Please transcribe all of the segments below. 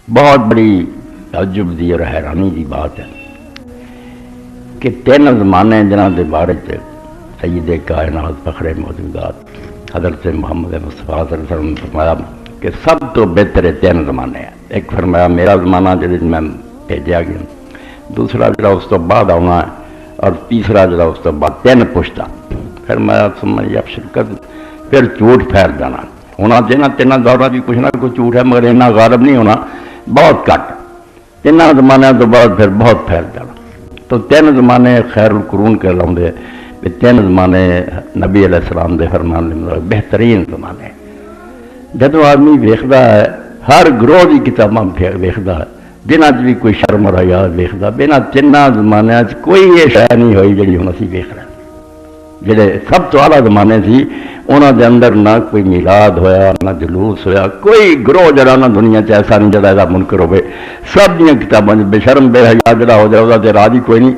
بہت بڑی تعجب دی اور حیرانی دی بات ہے کہ تین زمانے جنہاں دے بارے چ سید کائنات فخر موجودات حضرت محمد مصطفیٰ صلی اللہ علیہ وسلم نے فرمایا کہ سب تو بہتر تین زمانے ہیں۔ ایک فرمایا میرا زمانہ جس میں بھیجا گیا، دوسرا جڑا اس تو بعد آنا ہے، اور تیسرا جڑا اس تو بعد تین پشتا۔ فرمایا سمجھ شرکت پھر جھوٹ پھیل جانا ہونا دینا تینوں دورہ بھی کچھ نہ کچھ جھوٹ ہے، مگر اتنا غالب نہیں ہونا، بہت کٹ۔ تین زمانے تو بعد پھر بہت پھیل جانا۔ تو تین زمانے خیر القرون کہہ لوندے کہ تین زمانے نبی علیہ السلام دے فرمان دے بہترین زمانے۔ جب آدمی ویکھدا ہے ہر گروہ کی کتاباں ویکھدا ہے، جنہاں چ بھی کوئی شرم اور حیا ویکھدا، بنا تینوں زمانیاں کوئی یہ شے نہیں ہوئی جڑی ہن اسی ویکھ رہے ہیں۔ جڑے سب تو اعلیٰ زمانے سی انہاں دے اندر نہ کوئی میلاد ہویا، نہ جلوس ہویا، کوئی گروہ جڑا نہ دنیا چ ایسا نہیں جڑا ایسا منکر ہوئے۔ سب دیاں کتاباں بے شرم بے حیا جڑا ہو جائے تے راضی کوئی نہیں،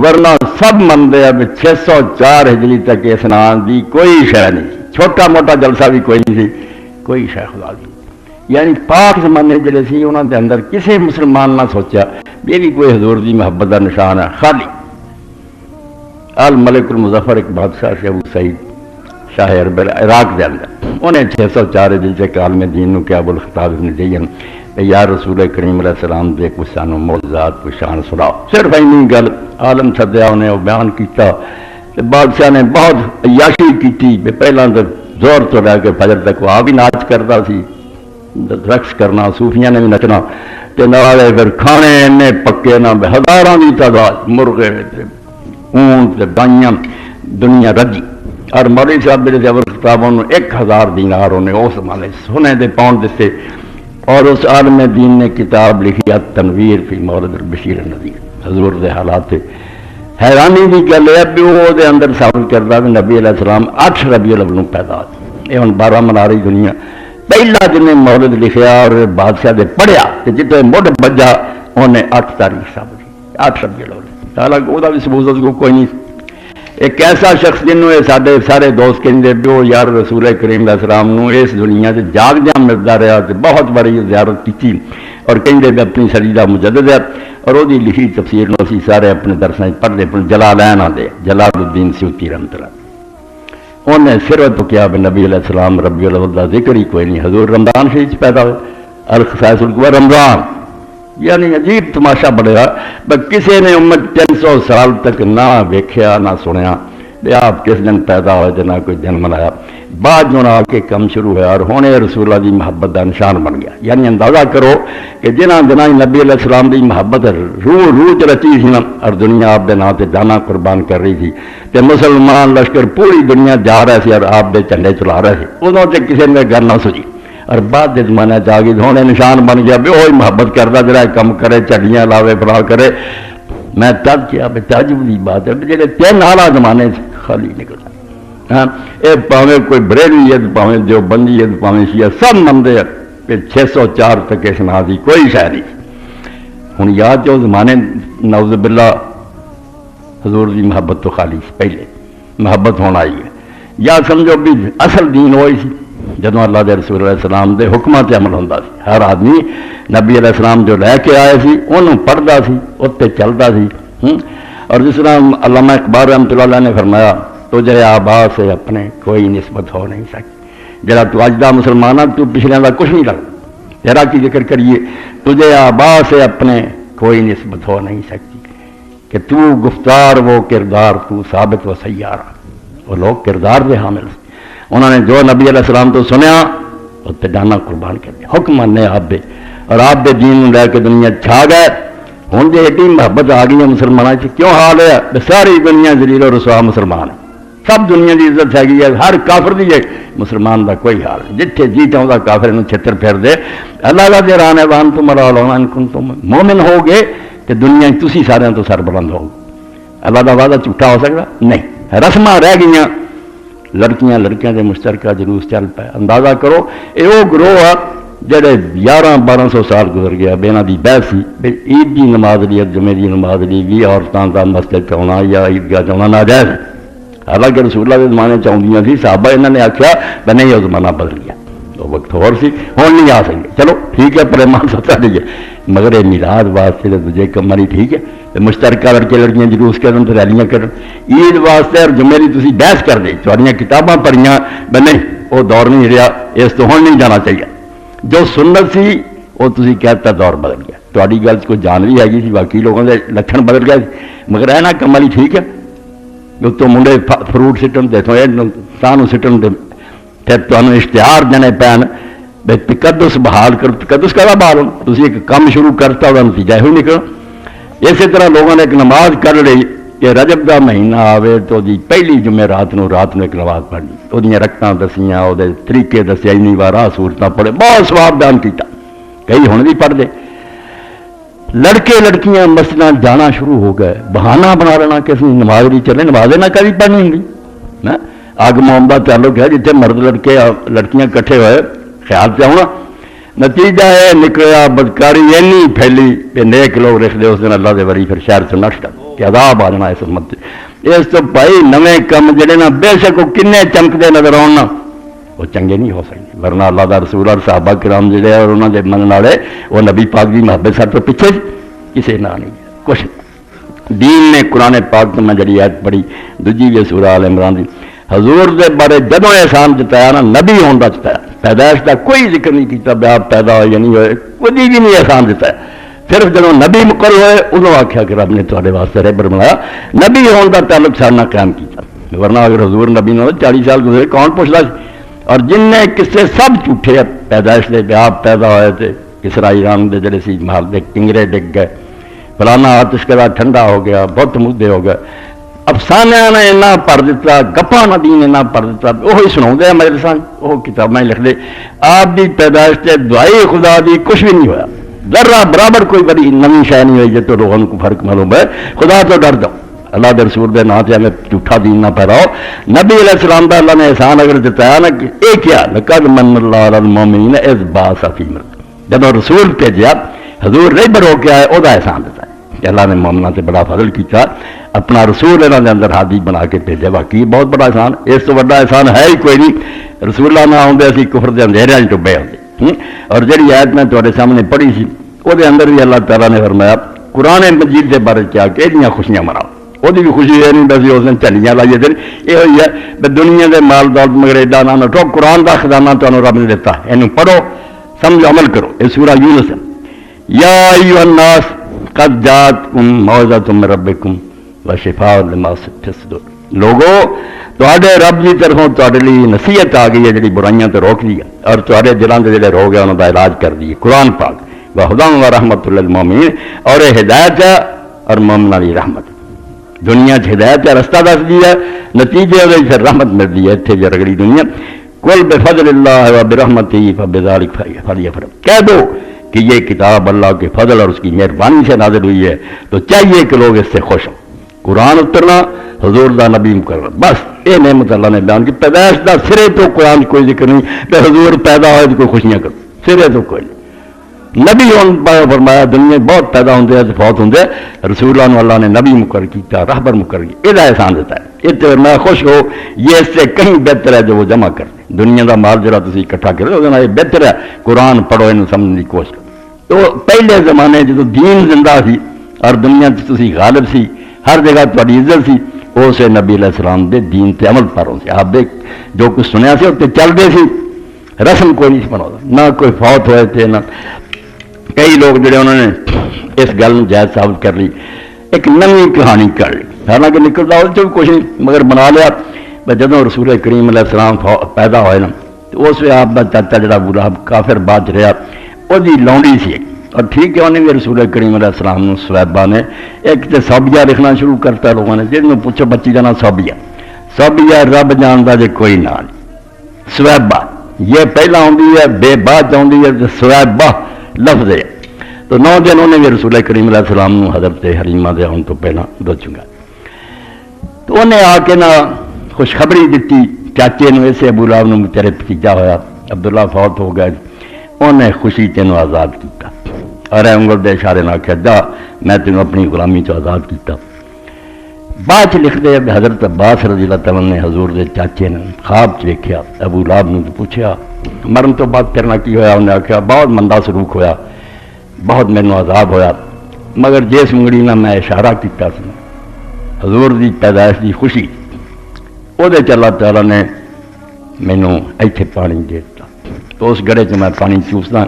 ورنہ سب منتے ہیں 604 ہجری تک اسنان دی کوئی شے نہیں سی، چھوٹا موٹا جلسہ بھی کوئی نہیں سی، کوئی شے خدا دی۔ یعنی پاک زمانے جڑے سی انہاں دے اندر کسی مسلمان نہ سوچا یہ بھی کوئی حضور دی محبت دا نشان ہے، خالی الملک المظفر ایک بادشاہ سے ابو سعید شاہ عرب عراق دے اندر، انہیں 604 ہجری سے عالم دین نو کہ ابو الخطاب ابن زین یا رسول کریم علیہ السلام دے کچھ سانو معجزات کچھ شان سناؤ۔ صرف اینی گل عالم سدیا انہیں وہ بیان کیتا۔ بادشاہ نے بہت عیاشی کیتی، پہلا تو زور تو لے کے فجر تک وہ بھی ناچ کرتا سی، رقص کرنا، صوفیاں نے بھی نچنا، تے نالے پھر کھانے انے پکے نہ ہزاراں دی تعداد، مرغے اونٹ گائیاں، دنیا رجی۔ اور مولوی صاحب میرے ابو الخطاب انہوں 1000 دینار انہیں اس زمانے سونے دے پاؤنڈ دیتے، اور اس عالم دین نے کتاب لکھی تنویر فی مولد البشیر النذیر۔ حضور دے حالات حیرانی کی گل ہے بھی وہ دے اندر ثابت کرتا کہ نبی علیہ السلام 8 ربیع الاول نوں پیدا ہوئے۔ یہ ہن 12 منا رہی دنیا، پہلا جن نے مولد لکھیا اور بادشاہ دے پڑھیا تے جتے مڈ بجا انہیں 8 تاریخ ثابت کی، 8 ربیع الاول۔ حالانکہ وہ بھی ثبوت کوئی نہیں۔ ایک ایسا شخص جنہوں یہ سارے سارے دوست کہتے بھی وہ یار رسول کریم علیہ السلام نو اس دنیا سے جاگ جام ملتا رہا، بہت بڑی زیارت کی اور کہیں بھی اپنی سریدہ مجدد ہے، اور وہ لکھی تفسیر نو اسی سارے اپنے درسیں پڑھتے اپنے جلالین آتے، جلال الدین سیوطی رحمۃ اللہ۔ انہیں صرف تو کیا کہ نبی علیہ السلام ربیع الاول کا ذکر ہی کوئی نہیں، حضور رمضان شریف پیدا ہوئے، الخصائص الکبریٰ رمضان۔ یعنی عجیب تماشا بڑھیا، کسی نے امت 300 سال تک نہ ویکھیا نہ سنیا کہ آپ کس دن پیدا ہوئے، نہ کوئی دن منایا۔ بعد جو آ کے کم شروع ہوا اور ہونے رسول اللہ کی محبت کا نشان بن گیا۔ یعنی اندازہ کرو کہ جنہ دنوں نبی علیہ السلام کی محبت روح چ رچی سی نا، اور دنیا آپ کے نام سے جانا قربان کر رہی تھی، کہ مسلمان لشکر پوری دنیا جا رہے تھے اور آپ کے جھنڈے چلا رہے تھے، ادوں سے کسی نے گل نہ سوچی۔ اور بعد کے زمانے جا کے ہونے نشان بن گیا بھی وہی محبت کرتا جڑا کم کرے، چڑیاں لاوے فلاں کرے۔ میں تب کیا تعجب کی بات ہے جڑے 3 اعلیٰ زمانے سے خالی نکلتا۔ ہاں یہ پاویں کوئی بریلوی ہے، پاویں دیوبندی ہے، پاویں شیعہ، سب منتے ہیں کہ 604 تک اس نا دی کوئی شے نہیں۔ ہوں یاد جو زمانے نعوذ باللہ حضور کی محبت تو خالی پہلے محبت ہونا آئی ہے، یا سمجھو بھی اصل دین وہی سی جدوں اللہ دے رسول علیہ السلام دے حکماں تے عمل ہوندا سی۔ ہر آدمی نبی علیہ السلام جو لے کے آئے سی انہوں پڑھدا سی، اتنے چلتا سی۔ اور جس طرح علامہ اقبال رحمۃ اللہ علیہ نے فرمایا تجھے آبا سے اپنے کوئی نسبت ہو نہیں سکتی۔ جڑا تو اج دا مسلمان ہے تو پچھلے دا کچھ نہیں لگتا، تیرا کی ذکر کریے، تجھے آبا سے اپنے کوئی نسبت ہو نہیں سکتی، کہ تو گفتار وہ کردار تو ثابت و سیارہ۔ وہ لوگ کردار دے حامل سے، انہوں نے جو نبی علیہ السلام تو سنیا اس پہ جانا قربان کر دیا، حکم ماننے آپ دے، اور آپ دے دین لے کے دنیا چھا گئے۔ ہوں جی ایڈی محبت آ گئی ہے مسلمانوں سے، کیوں حال ہے؟ ساری دنیا ذلیل و رسوا مسلمان ہے، سب دنیا کی عزت ہے گی ہے، ہر کافر دی ہے، مسلمان دا کوئی حال نہیں۔ جتھے جی چاہتا کافر انہوں چھتر پھیر دے۔ اللہ کا جران ہے وان تم تم مومن ہو گے کہ دنیا تسی سارے تو سر بلند ہو۔ اللہ کا وعدہ جھوٹا ہو سکتا نہیں۔ رسماں رہ گئی، لڑکیاں لڑکیاں دے مشترکہ جلوس چل پائے۔ اندازہ کرو یہ وہ گروہ آ جڑے 1100-1200 سال گزر گیا بے انہاں دی بحث سی عید دی نماز لی، جمعے دی نماز لی، 20 عورتاں دا مسجد چاہنا یا عیدگاہ چاہنا ناجائز۔ حالانکہ رسول اللہ کے زمانے چاہدیاں سی، صحابہ انہوں نے آخیا کہ نہیں وہ زمانہ بدل گیا، وقت اور سی ہوں نہیں آ سکے چلو ٹھیک ہے پریمان ستا لیجیے مگر یہ میلاد واسطے تو دجے کم والی ٹھیک ہے مشترکہ لڑکے لڑکیاں جلوس کرن تو ریلیاں کرن عید واسطے اور جمعے کی تھی بحث کر دے تھوڑیاں کتاباں پڑھیاں نہیں وہ دور نہیں رہا اس تو ہوں نہیں جانا چاہیے جو سنت سی وہ تھی کہتا دور بدل گیا تھوڑی گل کوئی جان بھی ہے سی باقی لوگوں کے لکھن بدل گئے مگر ہے نا کم والی ٹھیک ہے تو منڈے فروٹ سٹن دے تو سٹن دے پھر تمہیں اشتہار دینے پین بھائی تقدس بحال کر تقدس کا بحال ہونا تھی ایک کام شروع کرتا وہ نتیجہ یہ نکلنا اسی طرح لوگوں نے ایک نماز کر لی کہ رجب کا مہینہ آئے تو جی پہلی جمعے رات نو ایک نماز پڑھ لی وہ رکھتاں دسیاں وہ طریقے دسے اینی وار سہولتیں پڑھے بہت سواب بیان کیتا کئی ہوں بھی پڑھ دے لڑکے لڑکیاں مسجد جانا شروع ہو گئے بہانہ بنا لینا کہ نماز نہیں چلے نماز نہ کبھی پڑھنی ہوں اگ موم کا تعلق ہے جتنے مرد لڑکے لڑکیاں کٹھے ہوئے خیال سے ہونا نتیجہ ہے نکلیا بدکاری اینی پھیلی کہ نیک لوگ رکھ دے اس دن اللہ دے وری پھر شہر سے نشٹ کہ عذاب آ جانا اس امت اس تو بھائی نویں کم جڑے نا بے شک وہ کنے چمکتے نظر آنا وہ چنگے نہیں ہو سکتے ورنہ اللہ دا رسول اور صحابہ کرام جڑے اور انہوں دے منن والے وہ نبی پاک دی محبت سر تو پیچھے کسے نہ نہیں کچھ دین نے قرآن پاک تو میں جڑی آیت پڑھی دوجی بھی سورہ آل عمران دی حضور دے بارے جدوں احسان جتایا نا نبی ہون دا جتایا پیدائش کا کوئی ذکر نہیں کیتا بے آپ پیدا ہوئے یا نہیں ہوئے کوئی بھی نہیں احسان جتایا صرف جدوں نبی مقرر ہوئے انہوں آخیا کہ رب نے تھوڑے واسطے رہبر بنایا نبی ہون دا تعلق سارے نال قائم کیتا ورنہ اگر حضور نبی نہ 40 سال گزرے کون پوچھتا اور جن نے قصے سب جھوٹے پیدائش دے بے آپ پیدا ہوئے تھے کسرا ایران دے جڑے سی محل دے کنگرے ڈگ گئے فلانا آتش کلا ٹھنڈا ہو گیا بت مدے ہو گئے افسانے نے اینا پڑھ دیتا گپا نبی نے اینا پڑھ دیتا وہی سنا مجلساں وہ کتابیں لکھ دے آپ کی پیدائش سے دعائی خدا دی کچھ بھی نہیں ہوا ذرہ برابر کوئی بڑی نئی شے نہیں ہوئی جی تو لوگوں کو فرق معلوم ہے خدا تو ڈر جاؤ اللہ کے رسول کے نام سے ہمیں جھوٹا دین نہ پھیلاؤ نبی علیہ السلام کا اللہ نے احسان اگر جتایا نا کہ یہ کیا لقد من اللہ علی المومنین اذ بعث فیہم جب رسول بھیجا حضور رہبر ہو کے آئے وہ احسان دیتا ہے کہ اللہ نے مومنوں سے بڑا فضل کیا اپنا رسول انہوں نے اندر ہادی بنا کے بھیجا واقعی بہت بڑا احسان اس تو بڑا احسان ہے ہی کوئی نہیں رسول اللہ نہ آتے اسی کفر کے اندھیرے ڈبے ہوتے اور جڑی آیت میں تھوڑے سامنے پڑھی سی وہ اندر بھی اللہ تعالیٰ نے فرمایا قرآن مجید کے بارے کیا کہ یہ خوشیاں مناؤ وہ بھی خوشی یہ نہیں بس اس دن چلیاں لائیے دن یہ ہوئی ہے دنیا کے مال دولت مگر ایڈا نہ نٹو قرآن کا خزانہ تمہیں رب نے دیتا یہ پڑھو سمجھو عمل کرو یہ سورہ یونس ہے یا ایھا الناس قد جاءتکم موعظۃ من ربکم وشفاء لما فی الصدور لوگوں تواڈے رب کی طرفوں تواڈے لیے نصیحت آ گئی ہے جڑی برائیاں تو روک دی اور تواڈے دلان دے جڑے روگ ہیں انہاں دا علاج کر دی قرآن پاک وہدی ورحمۃ للمؤمنین اور ہدایت ہے اور مومناں دی رحمت دنیا ہدایت کا رستہ دس دیا نتیجے وہ پھر رحمت ملتی ہے اتنے جو رگڑی دنیا کل بفضل اللہ و برحمتہ فبذلک فلیفرحوا کہہ دو کہ یہ کتاب اللہ کے فضل اور اس کی مہربانی سے نازل ہوئی ہے تو چاہیے کہ لوگ اس سے خوش ہوں قرآن اترنا حضور دا نبی مقرر بس یہ نعمت اللہ نے بیان کی پیدائش دا سرے تو قرآن کوئی ذکر نہیں کہ حضور پیدا ہوئے تو کوئی خوشیاں کرو سرے تو کوئی نہیں نبی فرمایا دنیا بہت پیدا ہوتے ہیں فوت ہوتے ہیں رسول اللہ نے نبی مقرر کیا رہبر مقرر کیا یہ احسان دیتا ہے یہ میں خوش ہو یہ اس سے کہیں بہتر ہے جو وہ جمع کر دیں دنیا کا مال جرا تھی اکٹھا کرو یہ بہتر ہے قرآن پڑھو یہ سمجھنے کی کوشش کرو تو پہلے زمانے جدو دین زندہ سی اور دنیا تھی غالب سی ہر جگہ تاری عزت سی اسے نبی علیہ السلام دے دین تے عمل پاروں سے آپ دیکھ جو کچھ سنیا سی اتنے چلتے سی رسم کوئی نہیں بنا نہ کوئی فوت ہوئے تھے نہ کئی لوگ جڑے انہوں نے اس گل جائز ثابت کر لی ایک نئی کہانی کر لی حالانکہ نکلتا اس بھی کچھ نہیں مگر بنا لیا جدوں رسول کریم علیہ السلام پیدا ہوئے نا تو اس وقت آپ کا چاچا جڑا برا کافر بعد رہا وہ لونڈی سی اور ٹھیک ہے انہیں بھی رسول کریم علیہ السلام صحابہ نے ایک تو صوبیہ لکھنا شروع کرتا لوگوں نے جن کو پوچھو بچی کا نام صوبیہ رب جانتا جی کوئی نہ صحابہ یہ پہلا آتی ہے بے بعد آتی ہے صحابہ لفظ ہے تو 9 دن انہیں بھی رسول کریم علیہ السلام حضرت حلیمہ دے آن تو پہلا دو چنگا تو انہیں آ کے نہ خوشخبری دیتی چاچے نے اسے ابو لہب نے تیرے بھتیجا ہوا عبداللہ فوت ہو گئے انہیں خوشی تینوں آزاد کیتا اور انگل دے اشارے نہ آخیا جا میں تینوں اپنی غلامی چ آزاد کیتا بعد لکھ دے حضرت عباس رضی اللہ تعالیٰ نے حضور دے چاچے نے خواب چ ویکھیا ابو لہب نے پوچھا مرن تو بعد پھرنا کی ہویا؟ انہیں آخیا بہت مندہ سلوک ہویا، بہت مینوں عذاب ہویا، مگر جس انگڑی نہ میں اشارہ کیتا سی حضور دی پیدائش دی خوشی، وہ اللہ تعالیٰ نے مینوں ایتھے پانی دے دیتا، تو اس گڑے چ میں پانی چوسدا،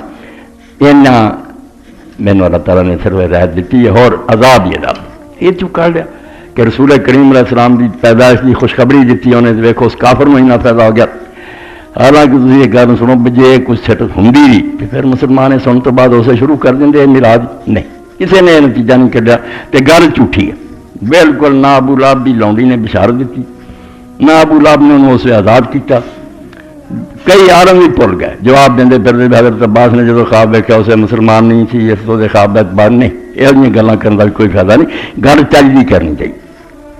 اینا مینوں اللہ تعالیٰ نے صرف رحمت دیتی ہے اور عذاب یہ چو کر لیا کہ رسول کریم علیہ السلام دی پیدائش دی خوشخبری دیتی انہیں، دیکھو اس کافر میں ہی نہ پیدا ہو گیا۔ حالانکہ تھی یہ گل سنو جی کچھ چھٹ ہوں بھی پھر مسلمان سن تو بعد اسے شروع کر دیں میلاد، نہیں کسی نے نتیجہ نہیں کھڈیا، تو گل جھوٹھی ہے بالکل۔ نہ ابو لہب بھی لونڈی نے بشارت دیتی، نہ ابو لہب نے انہوں اسے آزاد کیتا، کئی عالم بھی بھول گئے جواب دیں پھر حضرت عباس نے جب خواب دیکھا اسے مسلمان نہیں سی، اس تو خواب بعد نہیں، یہ گلیں کرنے کا کوئی فائدہ نہیں، گل چل دی کرنی چاہیے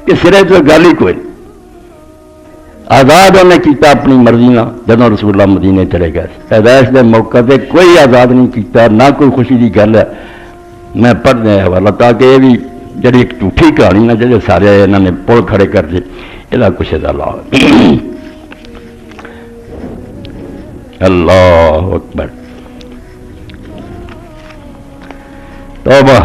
کہ سرے تو گل ہی کوئی نہیں۔ آزاد انہیں کیتا اپنی مرضی نہ جب رسول اللہ مدینے چلے گئے، پیدائش کے موقع پہ کوئی آزاد نہیں کیتا، نہ کوئی خوشی کی گل ہے۔ میں پڑھنے حوالہ تاکہ یہ بھی جی ایک جھوٹھی کہانی نہ جی سارے انہوں نے پل کھڑے کر دے، یہ کچھ اللہ اکبر توبہ۔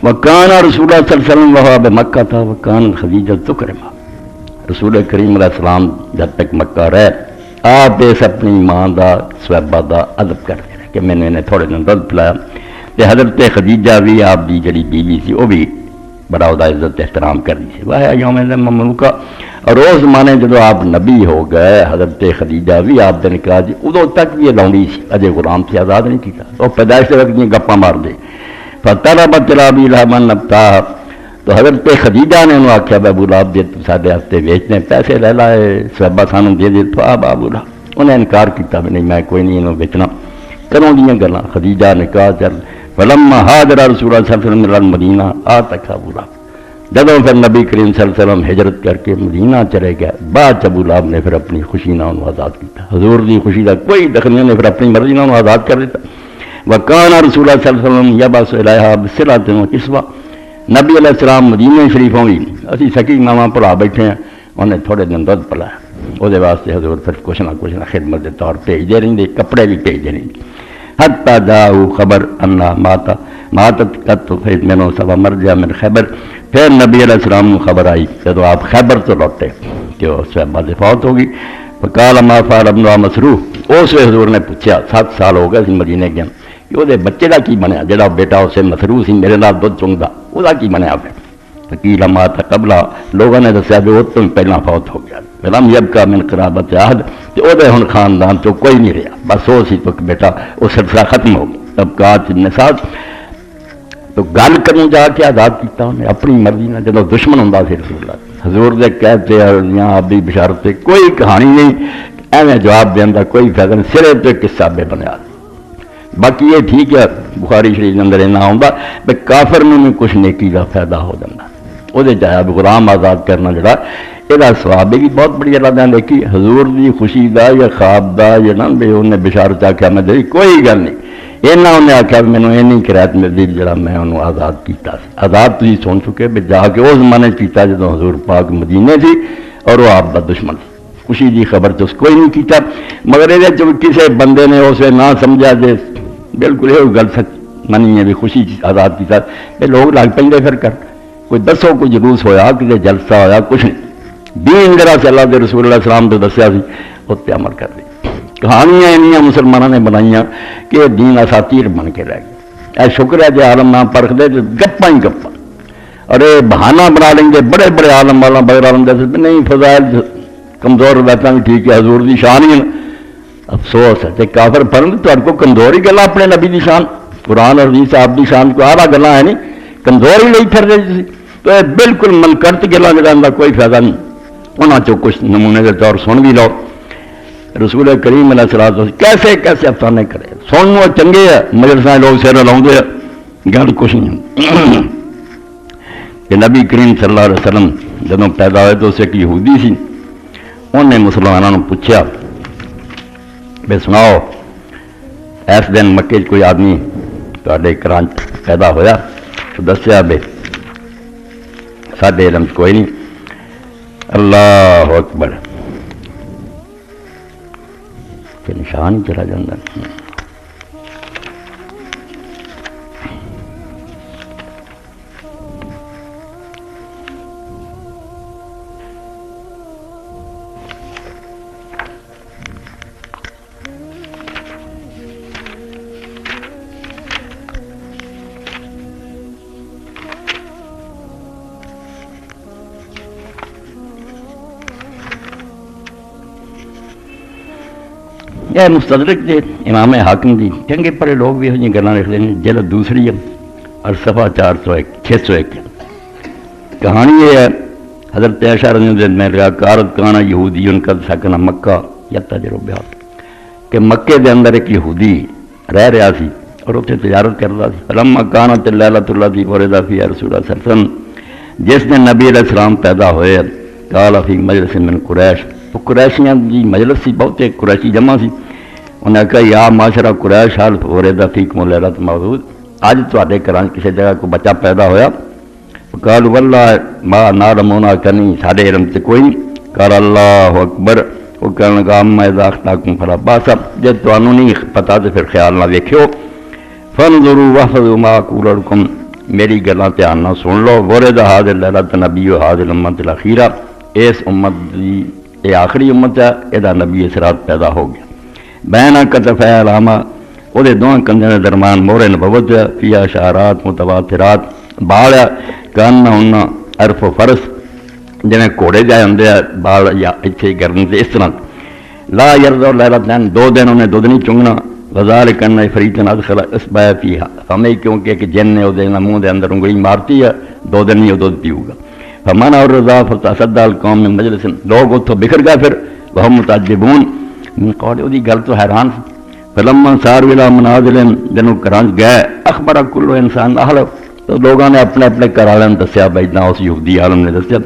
وکان رسول اللہ صلی اللہ علیہ وسلم وہاں بمکہ تھا، وکان خدیجہ تکرما، رسول کریم علیہ السلام جب تک مکہ رہے آپ اس اپنی ماں دا صحابہ دا ادب کرتے رہے کہ میں نے انہیں تھوڑے دن دودھ پلایا، تے حضرت خدیجہ بھی آپ دی جڑی بیوی سی وہ بھی بڑا وہ عزت احترام کرنی سی، وہ یوم مملوکہ۔ اور اس زمانے جب آپ نبی ہو گئے حضرت خدیجہ بھی آپ دے نکاح جی ادو تک بھی لونڈی سی، اجے غلام سے آزاد نہیں کیتا، وہ پیدائش کے وقت گپاں مار دے فطلبت رابی لہبا نبتاہا، تو حضرت خدیجہ نے انہوں آکھیا ابو لہب دے تو سارے ہفتے بیچنے پیسے لے لائے صحابہ سانوں دے دے تو ابو لہب انہیں انکار کیتا بھی نہیں میں کوئی نہیں انہوں بیچنا، کروں دیاں گلاں خدیجہ نے کہا چل فلما حاضر رسول اللہ صلی اللہ علیہ وسلم المدینہ آتک ابو لہب، جدوں پھر نبی کریم صلی اللہ علیہ وسلم ہجرت کر کے مدینہ چلے گئے بعد ابو لہب نے پھر اپنی خوشی نہ انہوں آزاد کیتا، حضور دی خوشی دا کوئی دخل نہیں، نے پھر اپنی مرضی نہ انہوں آزاد کر دیتا۔ وکان رسول اللہ صلی اللہ علیہ وسلم یبعث الیہا بصلۃ وکسوۃ، نبی علیہ السلام مدینہ شریفوں بھی اسی سکی ماواں پڑھا بیٹھے ہیں، انہیں تھوڑے دن دودھ پلایا، وہ واسطے حضور پھر کچھ نہ خدمت کے طور بھیجتے رہتے، کپڑے بھی بھیجتے رہتے، حتی جاؤ خبر انا ماتت قط مینوں سوا مر گیا من خیبر، پھر نبی علیہ السلام کو خبر آئی جب آپ خیبر تو لوٹے کہ وہ صحابہ سے فوت ہوگی، فقال ما فعل ابن مسروح، اس حضور نے پوچھا 7 سال ہو گئے مدینے گیا کہ وہ بچے کا کی بنیا جڑا بیٹا اسے مسروح سی میرے نال دودھ چنگدا وہ کی بنیا پھر؟ فقیل ما تقبلا، لوگوں نے دسیا بھی وہ تو پہلا فوت ہو گیا، فلم یبقى من قرابت عہد، تو وہ ہن خاندان تو کوئی نہیں رہا، بس وہ سی تو بیٹا وہ سلسلہ ختم ہو گیا۔ تب کہا نساء تو گل کروں جا کے آزاد کیتا انہیں اپنی مرضی نہ، جب دشمن ہوں سی رسول اللہ حضور دے کہتے ہیں آپ بھی بشارت سے کوئی کہانی نہیں، ایویں جواب دینا کوئی فائدہ نہیں، سرے پہ قصہ بے بنیاد۔ باقی یہ ٹھیک ہے بخاری شریف اندر اینا آتا بھائی کافر میں بھی کچھ نیکی کا فائدہ ہو جاتا، وہ چاہے غلام آزاد کرنا جڑا یہ سواب بھی بہت بڑی اللہ نے دیکھی، حضور دی خوشی دا یا خواب دا یا نہ بھی انہیں بشارت آخیا میں دے کوئی گل نہیں، اینا انہیں آخیا مینوں یہ نہیں کرایت ملتی جڑا میں انہوں آزاد کیتا سی۔ آزاد تھی سن چکے بھی جا کے اس زمانے کیتا جدوں حضور پاک مدینے سی اور وہ آپ دا دشمن سی، خوشی دی خبر تو اس کوئی نہیں کیتا، مگر یہ کسی بندے نے اسے نہ سمجھا جے بالکل یہ گل سچ منی ہے بھی خوشی آزاد کیتا، یہ لوگ لگ پہ پھر کر کوئی دسو کوئی جلوس ہویا کسی جلسہ ہویا کچھ نہیں، دین ذرا سے اللہ کے رسول اللہ السلام تو دسیا سی اتنے عمل کر دی۔ کہانیاں انیاں مسلمانوں نے بنائیاں کہ دین اساطیر بن کے رہ گئے، اے شکر ہے جی عالم نہ پرکھ دے تو گپاں ہی گپاں، اور یہ بہانہ بنا لیں گے بڑے بڑے عالم والا بغیر عالم دس نہیں فضائل کمزور روایتیں بھی ٹھیک ہے حضور دی شان ہی، افسوس ہے کہ کافر پرند تو کو کمزور ہی گلا اپنے نبی دی شان قرآن اور حدیث آپ دی شان کو آدھا گلا ہے نہیں کمزور ہی نہیں پھر رہی تو یہ بالکل منکرت گلا جگہ کوئی فائدہ نہیں، انہوں چو کچھ نمونے کے طور سن بھی لو۔ رسول کریم علیہ الصلوۃ کیسے کیسے افسانے کرے سنو چنگے ہے، مجلساں لوگ سر لاؤندے گل کچھ نہیں کہ نبی کریم صلی اللہ علیہ وسلم جدوں پیدا ہوئے تو اسے ایک یہودی سی، انہوں نے مسلمانوں نے پوچھا بے سناؤ اس دن مکے کوئی آدمی تے کرانچ پیدا ہویا تو دسیا بے ساڈے علم کوئی نہیں، اللہ اکبر کہ نشان چلا جاتا. یہ مستدرک دے امام حاکم دی چنگے پڑے لوگ بھی یہ گلاں لکھ ہیں. جلد دوسری ہے اور صفحہ 601. کہانی یہ ہے حضرت عائشہ رضی اللہ عنہا میں رہا کارت کانا یہودی ان کا سکن مکہ یا تجربہ کہ مکے دے اندر ایک یہودی رہ رہا سی اور اتنے تجارت کرتا سی. فلما کانت لیلۃ التی ولد فیہا رسول اللہ صلی اللہ علیہ وسلم جس نے نبی علیہ السلام پیدا ہوئے قال فی مجلس من قریش تو قریشیاں دی مجلس سی بہت ایک قریشی جمع سی. انہیں کہا یا معاشرہ قریش حال ولد فیکم لیلۃ مولود اج تواڈے گھراں کسی جگہ کو بچہ پیدا ہویا. قالوا واللہ ما نعلمنا کنی ساڈے علم تے کوئی نہیں. قال اللہ اکبر وہ کہنے لگا اما اذا اخطاکم فلا باس جے تانوں نہیں پتہ تے پھر خیال نہ ویکھیو. فانظروا واحفظوا ما اقول لكم میری گلاں دھیان نال سن لو. ولد هذه الليلة نبی هذه الامة الاخیرہ اس امت دی یہ آخری امت ہے یہ نبی اس رات پیدا ہو گیا. بین کتفی علامہ وہ دونوں کندھے کے درمیان مہر نبوت ہے. فی اشارات متواترات بال کان ہونا عرف و فرس جنہیں گھوڑے جائے ہوں بال یا اتنے گرن سے اس طرح. لا یرض لیلتین 2 دن انہیں دودھ نہیں چنگنا. وذالک ان فریتن ادخل اصبع فیہا ہمیں کیونکہ ایک جن نے وہ منہ دے اندر انگلی مارتی ہے 2 دن نہیں وہ دودھ پیو گا. فمن اور رضا فتصدى القوم من مجلس لوگ اتوں بکھر گئے پھر وہ متعجبون من قول وہ گل تو حیران. فلما صاروا الى منازل جنوں گھراں گئے اخبر کل انسان اہل تو لوگوں نے اپنے اپنے گھر والوں نے دسیا بھائی نہ اس یہودی عالم نے دسیا.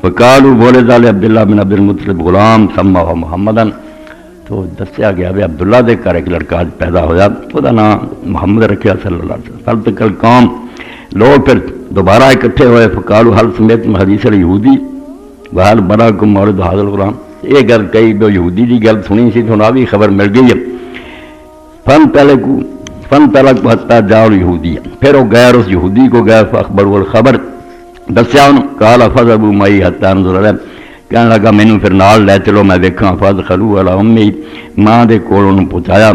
فقالوا ولد عبداللہ بن عبد المطلب غلام سماه محمدا تو دسیا گیا بھی عبداللہ دے گھر ایک لڑکا آج پیدا ہویا وہ نام محمد رکھیا صلی اللہ علیہ وسلم. فالتقى القوم لوگ پھر دوبارہ اکٹھے ہوئے. فقالوا هل سمعتم حدیث اليہودی وهل بلغكم مولد هذا الغلام یہ گل کئی جو یہودی دی گل سنی سی تو بھی خبر مل گئی ہے. فانطلقوا حتى جاءوا اليهودی پھر وہ غیر اس یہودی کو گئے. فاخبروا الخبر دسیا انہوں. قال فذهبوا معي حتى انظر اليه کہنے لگا مینوں پھر نال لے چلو میں ویکھاں. فادخلوا على امي ماں دے کول انہوں پہنچایا.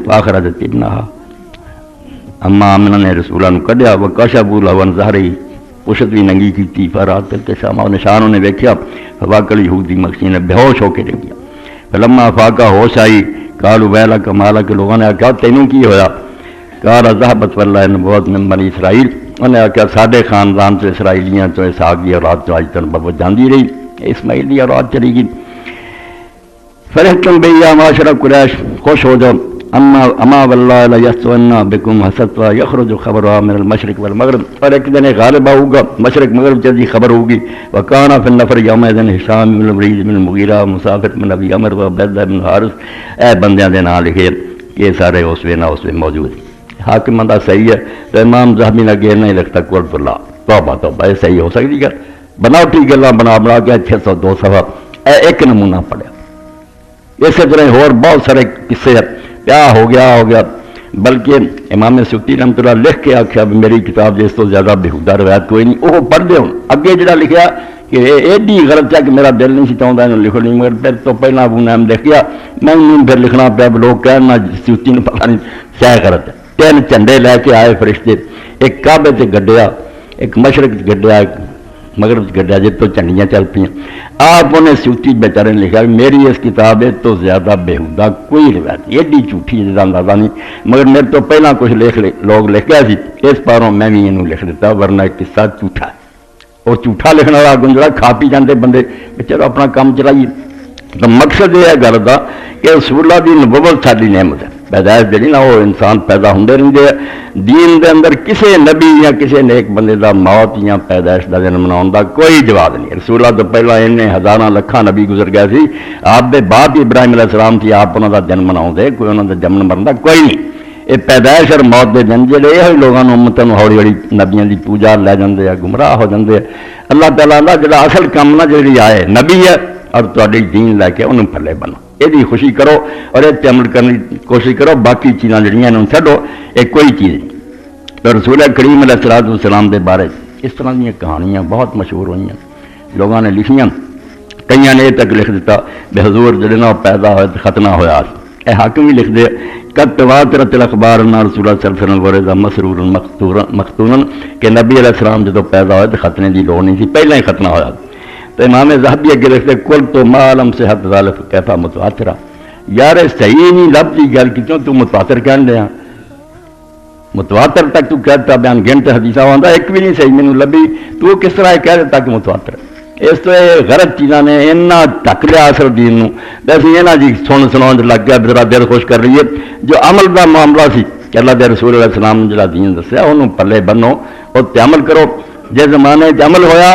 فاخرجت ابنها اما آمنہ نے رسولہ نو کڈیا. وکشفوا له عن ظهره پشت بھی ننگی کی. فرات کے سامنے نشانوں نے ویکھیا. فواقع یہودی مکسین بے ہوش ہو کے رہ گیا. فلما فاقہ ہوش آئی قالوا ویلک مالک کے لوگوں نے کہا تینوں کی ہویا. قال ذهبت والله نبوت من بنی اسرائیل انہیں آخیا ساڈے خاندان تو اسرائیلیاں تو اسحاق کی اولاد تو آج تک نبوت جاندی رہی اسماعیل کی اولاد چلی گئی. فرحتم بی یا معاشر قریش خوش ہو جاؤ. اما واللہ لا یستونا بکم حسدوا یخرج خبرها من المشرق والمغرب اور ایک دن غالب ہوگا مشرق مغرب چلی خبر ہوگی. وکانا فی النفر یومئذ ہشام بن الولید بن المغیرہ مسافر بن ابی عمرو وعبیدہ بن حارث اے بندیاں دے نام لکھے کہ سارے اس وے نہ اس وے موجود. حاکم بندہ صحیح ہے تو امام ذہبی نے گیر نہیں لکھتا قرۃ اللہ توبہ توبہ یہ صحیح ہو سکتی گل بناوٹی گلاں بنا کے 602 صفحہ اے ایک نمونہ پڑھیا. اسی طرح اور بہت سارے قصے کیا ہو گیا بلکہ امام سیوطی رحمۃ اللہ لکھ کے آخیا میری کتاب جس تو زیادہ بےہودہ روایت کوئی نہیں. وہ پڑھ دے ہوں اگے جڑا لکھیا کہ ایڈی غلط ہے کہ میرا دل نہیں سی چاہتا لکھو نہیں مگر پھر تو پہلا ابو نعیم لکھ گیا میں پھر لکھنا پیا. لوگ کہنا سیوطی نے پتا نہیں کیا غلط ہے. 3 جھنڈے لے کے آئے فرشتے ایک کعبے سے گڈیا ایک مشرق گڈیا ایک مغرب گڈیا جب تو جھنڈیاں چل پی. آپ انہیں سیوطی بیچارے نے لکھا میری اس کتاب تو زیادہ بےہودہ کوئی روایت ایڈی جھوٹھی جیسا اندازہ نہیں مگر میرے تو پہلا کچھ لوگ لکھ گیا سی اس پاروں میں بھی یہ لکھ دیتا ورنہ ایک قصہ جھوٹا ہے. اور جھوٹا لکھنے والا گنجڑا کھا پی جاتے بندے چلو اپنا کام چلائیے. تو مقصد یہ ہے گل کا کہ رسول اللہ دی نبوت ساری نعمت ہے. پیدائش جی نا وہ انسان پیدا ہوندے رہندے دین دے اندر کسے نبی یا کسے نیک بندے دا موت یا پیدائش دا جنم مناؤن دا کوئی جواز نہیں. رسول اللہ تو پہلا انہیں ہزاراں لکھاں نبی گزر گئے سی. آپ دے بعد ابراہیم علیہ السلام تھی آپ انہاں دا جنم مناؤندے کوئی انہاں دا جنم مرن دا کوئی نہیں. یہ پیدائش اور موت دے دن جڑے یہ لوگوں امتوں ہولی ہولی نبیوں کی پوجا لے جاندے ہیں، گمراہ ہو جاندے ہیں۔ اللہ تعالیٰ دا جڑا اصل کام نہ جڑی آئے نبی ہے اور تہاڈی دین لے کے انہوں پھلے بنو، یہ خوشی کرو اور یہ عمل کرنے کی کوشش کرو، باقی چیزاں جڑیاں انہوں چھڈو، یہ کوئی چیز نہیں۔ تو رسول کریم علیہ الصلوۃ والسلام دے بارے اس طرح دیا کہانیاں بہت مشہور ہوئی، لوگوں نے لکھیاں، کئیاں نے یہ تک لکھ دیتا بے حضور جڑے نا پیدا ہوئے تو ختنہ ہویا، اے حاکم بھی لکھ دے قد تواترت الاخبار ان رسول اللہ صلی اللہ علیہ وسلم ورث مسرور مختون کہ نبی علیہ السلام جدو پیدا ہوئے تو ختنے دی لوڑ نہیں تھی، پہلے ہی ختنہ ہویا۔ تو امام ذہبی اگے لکھتے کل تو معلوم صحت ذالک کیفا متواترا، یار صحیح نہیں لفظی گل کیوں تو متواتر کہن دیا، متواتر تک تو کہتا بیان گھنٹے حدیثہ ہوتا ایک بھی نہیں صحیح مینوں لبھی، تو کس طرح کہہ دیتا کہ متواتر ہے؟ اس تو یہ غلط چیزاں نے اتنا ٹک لیا اثر دین نو، ویسے یہ نا جی سنا لگ گیا ذرا دل خوش کر رہی ہے، جو عمل کا معاملہ سی کہ اللہ دے رسول علیہ السلام نے جڑا دین دسیا انہوں پلے بنو اور عمل کرو۔ جس زمانے عمل ہویا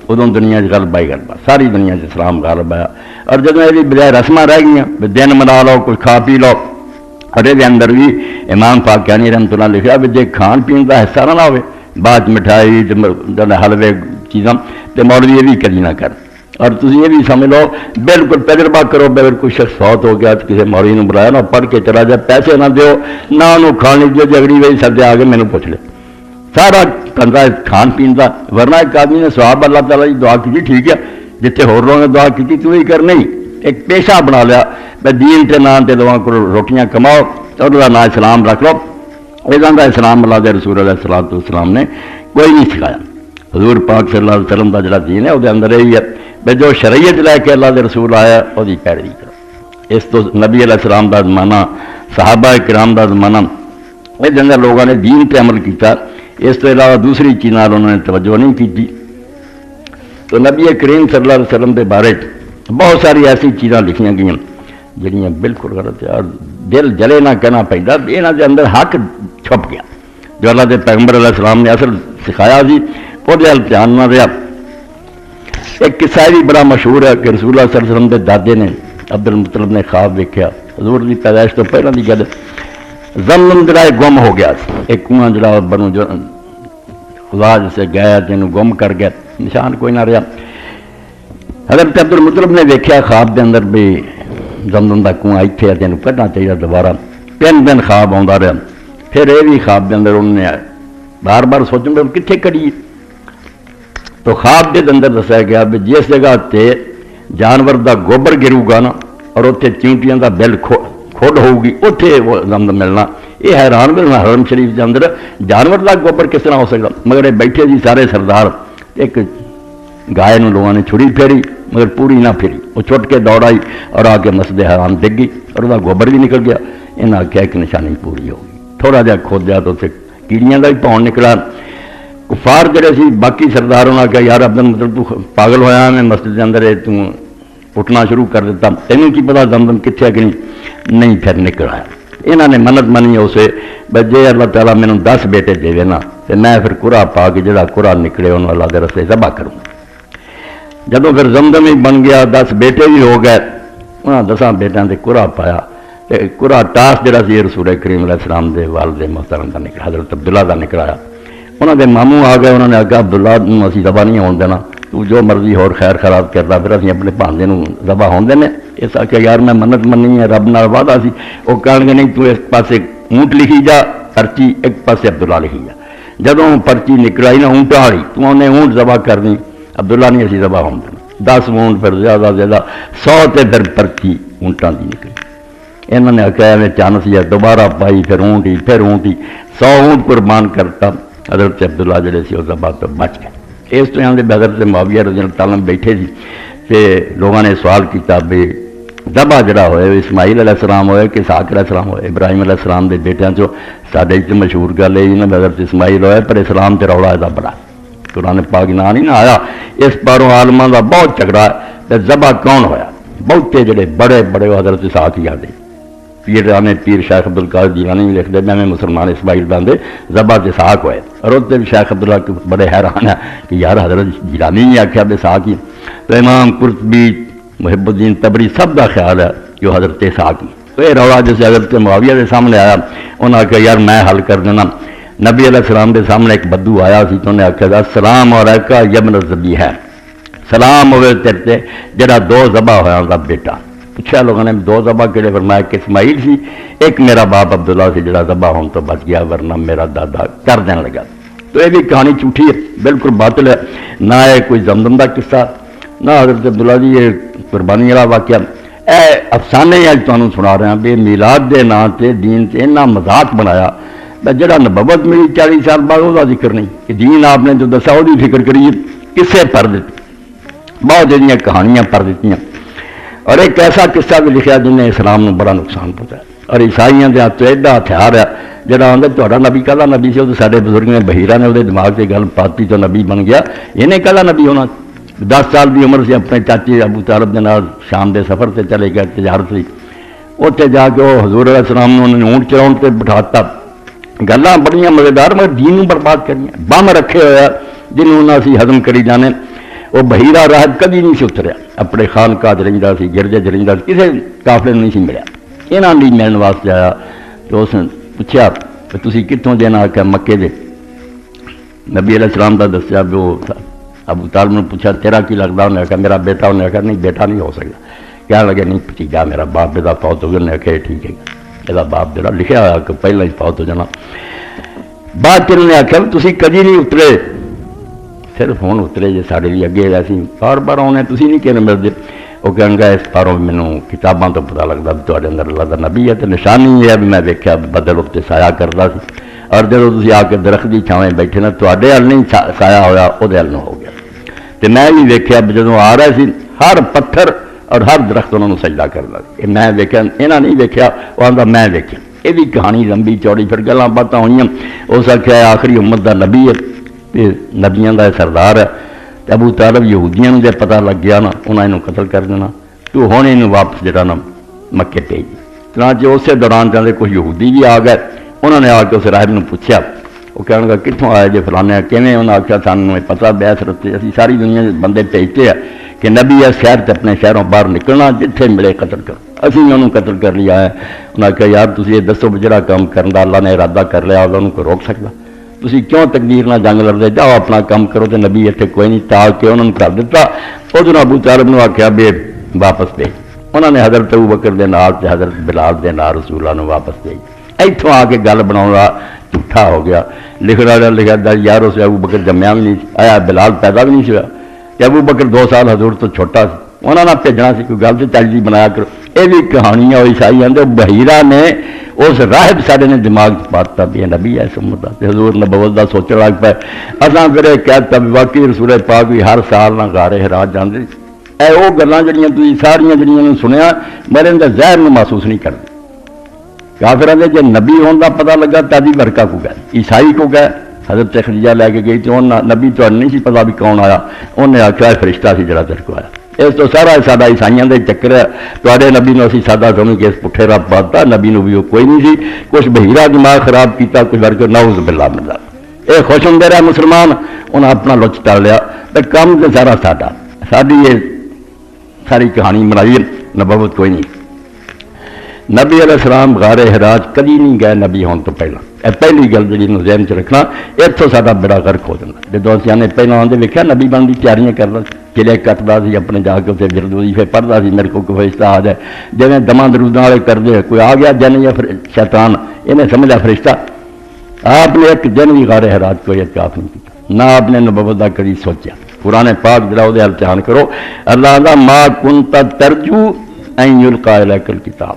ادوں دنیا غلبہ ہی غلبہ، ساری دنیا اسلام غالب آیا۔ اور جب یہ بجائے رسم رہ گئی دن منا لو، کچھ کھا پی لو، اور یہ اندر بھی امام پاکیانی رحمۃ اللہ لکھا بھی جی کھان پین کا حصہ نہ ہوئے، بعد مٹھائی حلوے چیزاں تو مولوی یہ بھی کری نہ کر۔ اور تھی یہ بھی سمجھ لو بالکل تجربہ کرو، اگر کوئی شخص فوت ہو گیا تو کسی مولوی نے بلایا نہ پڑھ کے چلا جائے، پیسے نہ دیو نہ انہوں کھان لیجیے، جگڑی وہی سردے آ کے مینو پوچھ لے، سارا کندا کھان پین کا۔ ورنہ ایک آدمی نے سواب اللہ تعالیٰ کی دعا کی ٹھیک ہے، جتنے ہوروں نے دعا کی تو ہی کر نہیں، ایک پیشہ بنا لیا بھائی دین تے نام تے دعا کرو، روٹیاں کماؤ اور اللہ نام اسلام رکھ لو۔ ادا کا اسلام اللہ دے رسول علیہ الصلوۃ والسلام نے کوئی نہیں سکھایا۔ حضور پاک صلی اللہ علیہ وسلم کا جڑا دین ہے وہ اندر یہی ہے بھائی جو شریعت لے کے اللہ دے رسول آیا وہی پیروی کرو۔ اس تو نبی علیہ السلام کا زمانہ، صحابہ کرام کا زمانہ، یہ اندر لوگوں نے دین تے عمل کیتا، اس کے علاوہ دوسری چیزوں انہوں نے توجہ نہیں کی۔ تو نبی کریم صلی اللہ علیہ وسلم کے بارے بہت ساری ایسی چیزاں لکھیاں گئی جہاں بالکل غلط ہے، اور دل جلے نہ کہنا پہنتا، یہاں کے اندر حق چھپ گیا جو اللہ کے پیغمبر علیہ السلام نے اصل سکھایا سی وہ دھیان نہ رہا۔ ایک قصہ بھی بڑا مشہور ہے کہ رسول اللہ صلی اللہ علیہ وسلم کے دادے نے عبد المطلب نے خواب دیکھا، حضور کی پیدائش تو پہلے کی گل، زمزم جڑا گم ہو گیا، ایک کنواں جڑا بنو جو خدا جسے گیا جنوں گم کر گیا، نشان کوئی نہ رہا۔ حضرت عبد المطلب نے دیکھا خواب کے اندر بھی زمزم کا کنواں اتنے تینوں کڈنا چاہیے دوبارہ، تین دن خواب آتا رہا، پھر یہ بھی خواب کے اندر انہوں نے بار بار سوچوں گے کتنے کڑی، تو خواب کے اندر دسیا گیا بھی جس جگہ تے جانور دا گوبر گرو گا نا اور اتنے چیونٹیاں دا بل کھوڈ ہوگی اتنے وہ زمزم ملنا۔ یہ حیران بھی حرم شریف کے اندر جانور دا گوبر کس طرح ہو سکتا، مگر یہ بیٹھے جی سارے سردار، ایک گائے نو لوگوں نے چھڑی پھیری مگر پوری نہ پھیری، وہ چھٹ کے دوڑ آئی اور آ کے مسجد حرام ڈگ گئی اور وہ گوبر بھی نکل گیا۔ انہیں آخیا ایک نشانی پوری ہوگی، تھوڑا جہا کھودیا تو اتنے کیڑیاں کا بھی پاؤن نکلا۔ کفار جڑے سی باقی سرداروں نے کہا یار عبد المطلب تو پاگل ہویا میں مسجد کے اندر اٹھنا شروع کر دیتا، تینوں کی پتا زمزم کتنے کہ نہیں، پھر نکل آیا۔ انہوں نے منت منی اسے بھائی جی اللہ تعالیٰ مینو 10 بیٹے دے نا تو میں پھر قرا پا کے جڑا قرا نکلے انہوں اللہ کے رستے ذبح کروں۔ جدوں پھر زمزم ہی بن گیا، 10 بیٹے بھی ہو گئے، انہوں 10 بیٹوں سے قرا پایا، قرا ٹاس جڑا سی رسول کریم علیہ السلام دے والد محترم کا نکلا، حضرت عبداللہ کا نکلایا۔ انہوں نے ماموں آ گئے، انہوں نے آخیا عبداللہ اسی ذبح نہیں ہون دینا، تو جو مرضی ہور خیر خراب کرتا، پھر اسی اپنے بھانجے ذبح ہون دینے۔ اس آخیا یار میں منت مننی ہے، رب نال وعدہ سی۔ وہ کہن گے نہیں تو اس پاسے اونٹ لکھی جا پرچی، ایک پاسے عبداللہ لکھی جا۔ جدوں پرچی نکل آئی نا اونٹاں والی، تو انہیں اونٹ ذبح کرنی، عبداللہ نہیں اسی ذبح ہون دینا۔ 10 اونٹ پھر زیادہ زیادہ 100 تے پھر پرچی اونٹاں دی نکلی۔ انہوں نے آخیا میں چانس یا دوبارہ پائی، پھر اونٹ ہی پھر اونٹ ہی، 100 اونٹ قربان کرتا۔ حضرت عبداللہ جڑے سی اس ذبح تو بچ گئے۔ اس طرح کے حضرت معاویہ رضی اللہ تعالیٰ بیٹھے سی کہ لوگوں نے سوال کیا بھی ذبح جڑا ہوئے اسماعیل علیہ السلام ہوئے کہ اسحاق علیہ السلام ہوئے، ابراہیم علیہ السلام کے بیٹیاں چو سارے مشہور گل ہے حضرت اسماعیل ہوئے، پر اسلام تے رولا یہ بڑا قرآن پاک نہ نہیں نہ آیا۔ اس پاروں عالماں کا بہت جھگڑا ہے ذبح کون ہویا، بہتے جڑے بڑے بڑے وہ حضرت اسحاق ہی آتے، پیر شیخ عبدالقادر جیلانی بھی لکھتے میں مسلمان اسماعیل باندھے ذبح اسحاق ہوئے، اور اس سے بھی شیخ عبداللہ بڑے حیران ہے کہ یار حضرت جیلانی ہی آخیا بے اسحاق ہی۔ تو امام قرطبی، محب الدین تبری سب کا خیال ہے کہ وہ حضرت اسحاق ہی۔ تو یہ رولا جیسے حضرت معاویہ کے سامنے آیا، انہوں نے کہا یار میں حل کر دینا. نبی علیہ السلام کے سامنے ایک بدو آیا سی تو انہیں آخیا سلام علیکہ یبن الذبیح ہے، سلام ہوئے تیرے تے جڑا دو ذبح ہوا دا بیٹا. پوچھا لوگوں نے دو ذبح کہڑے؟ فرمایا کہ اسماعیل سی، ایک میرا باپ عبداللہ سی جڑا ذبح ہونے تو بچ گیا ورنہ میرا دادا کر دین لگا. تو یہ بھی کہانی جھوٹھی ہے، بالکل باطل ہے. نہ ہے کوئی زمزم کا قصہ، نہ حضرت عبداللہ جی یہ قربانی والا واقعہ. اے افسانے اج تمہیں سنا رہا بے میلاد کے نام سے دین سے اتنا مذاق بنایا جڑا نبوت ملی 40 سال بعد وہ ذکر نہیں کہ دین آپ نے جو دسا وہ فکر کریے قصے پڑھ دیتے، بہت جہاں کہانیاں پڑھ دیتی. اور ایک ایسا قصہ بھی لکھا جن نے اسلام کو بڑا نقصان پہنچایا. اور عیسائیوں کے ہاتھ ایڈا ہتھیار ہے جہاں آتا تا نبی کہا نبی سے وہ سارے بزرگ نے بہیرا نے وہ دماغ سے گل پاتی تو نبی بن گیا. انہیں کہا نبی ہونا 10 سال کی عمر سے اپنے چاچے ابو طالب کے نال شام کے سفر سے چلے گئے تجارت سے. اتنے جا کے وہ حضور علیہ السلام نے انہوں نے اونٹ چلاؤ سے بٹھاتا. گلاں بڑی مزیدار مگر دین برباد کرنی. بم رکھے ہوا جنہوں اسی ہضم کری جانے. وہ بہیرا راہب کبھی نہیں سی اتریا، اپنے خانقاہ رہتا سی، گرجے رہتا سی، کسی قافلے نہیں سی ملیا. یہاں بھی ملنے واسطے آیا تو اس نے پوچھا کہ تسی کتوں دینا؟ آ کے مکے دے. نبی علیہ السلام کا دسیا بھی وہ ابو طالب نے پوچھا تیرا کی لگتا؟ انہیں آخیا میرا بیٹا. انہیں آخیا نہیں بیٹا نہیں ہو سکتا. کیا لگے نہیں بھتیجا میرا باپ بیٹا فوت ہو گیا. انہیں آخیا ٹھیک ہے یہ باپ جڑا لکھا ہوا کہ پہلے ہی فوت ہو جانا. بعد انہوں نے آخیا تسی کدی نہیں اترے، صرف ہوں اترے جی سارے لیے اگے ایسی بار بار آنے تھی نہیں کہنے ملتے. وہ کہیں گا اس باروں مینو کتابوں تو پتا لگتا بھی تے اندر اللہ کا نبی ہے. تو نشانی یہ ہے بھی میں دیکھا بدل اتنے سایہ کرتا سی. اور جب تھی آ کے درخت کی چھاویں بیٹھے نا تے ہل نہیں سایہ ہوا وہ ہل نہ ہو گیا. تو میں بھی دیکھا جب آ رہے سی ہر پتھر اور ہر درخت انہوں نے سجدہ کرتا. یہ میں دیکھا، یہاں نہیں دیکھا، وہ آتا میں دیکھا. یہ بھی کہانی لمبی چوڑی پھر گلاں باتاں ہوئی. اس آخیا آخری امت کا نبی ہے، نبیاں کا سردار ہے. ابو طالب یہودیاں نے جب پتہ لگ گیا نا انہیں یہ قتل کر دینا. تو ہوں یہ واپس جڑا نا مکے بھیج دی. چنانچہ اسی دوران چاہتے کچھ یہودی بھی آ گئے. انہوں نے آ کے اس راہب نے پوچھا، وہ کہنے لگا کتوں آئے جی فلانے کیویں؟ انہوں نے آخیا سانوں پتہ بیس رستے اسی ساری دنیا بندے بھیجتے ہیں کہ نبی ہے شہر سے اپنے شہروں باہر نکلنا جتنے ملے قتل کرو. اسی نے انہوں قتل کر لیا ہے. انہوں نے کہا یار تسی یہ دسو جڑا کام کرنے کا اللہ نے ارادہ کر لیا انہوں کو روک سکتا؟ تسی کیوں تقدیر نہ جنگ لڑتے؟ جاؤ اپنا کام کرو. تو نبی اتنے کوئی نہیں تا کہ انہوں نے کر دیتا. ادھر ابو طالب نے آخیا بے واپس بھیج. انہوں نے حضرت ابو بکر دے نال تے حضرت بلال دے نال رسول اللہ واپس بھیج. اتوں آ کے گل بنا جھوٹا ہو گیا. لکھنا لکھا یار اس ابو بکر جمیا بھی نہیں آیا، بلال پیدا بھی نہیں ہوا. ابو بکر 2 سال حضور تو چھوٹا سی. انہوں نے بھیجنا سی کوئی گل تو چلتی بنایا کرو. یہ بھی کہانیاں عیسائی آتے. بحیرہ نے اس راہب سارے نے دماغ پاتا بھی نبی ہے سمت کا حضور نبوت کا سوچنے لگ پائے. اصل پھر یہ کہتا بھی واقعی رسول پاک بھی ہر سال نہ غار حرا جانے. اے وہ گلاں جڑیاں تسی ساریاں جڑیاں سنیا میرے اندر زہر میں محسوس نہیں کرتے. کافران دے جب نبی ہونے کا پتہ لگا تازی ورکا کو گئے، عیسائی کو گئے. حضرت خدیجہ لے کے گئی تو نبی تو نہیں سی پتا بھی کون آیا. انہیں آخیا فرشتہ سی جڑا تیرے کو آیا. اس تو سارا ساڈا عیسائیاں دے چکر ہے. تے نبی نے اسی سادہ سمجھ کے اس پٹھے رب پاتا. نبی نو بھی وہ کوئی نہیں سی. کچھ بہیرا دماغ خراب کیتا کچھ ورک نعوذ باللہ من ذالک. یہ خوش ہوں رہے مسلمان انہیں اپنا لچ ٹال لیا. تو کم تو سارا ساڈا ساری یہ ساری کہانی بنائی نبوت کوئی نہیں. نبی علیہ السلام غار حراج کدی نہیں گئے نبی ہونے تو پہلے. یہ پہلی گل جی ذہن چ رکھنا. اتوں سا بڑا غرق ہو جاتا. جب اصل نے پہلے آدھے ویکیا نبی بن کی تیاریاں کرتا قلعے کٹتا سی اپنے جا کے اسے ورد وظیفے پڑھتا سی. میرے کو فرشتہ آ جائے جی دما دروداں والے کرتے کوئی آ گیا جن یا شیطان انہیں سمجھا فرشتہ. آپ نے ایک دن بھی غار حراج کو اعتکاف نہیں کیا نہ آپ نے نبوت کا کبھی سوچا. قرآن پاک جڑا وہ امتحان کرو. اللہ دا ما کنت ترجو ان یلقا الیک الکتاب.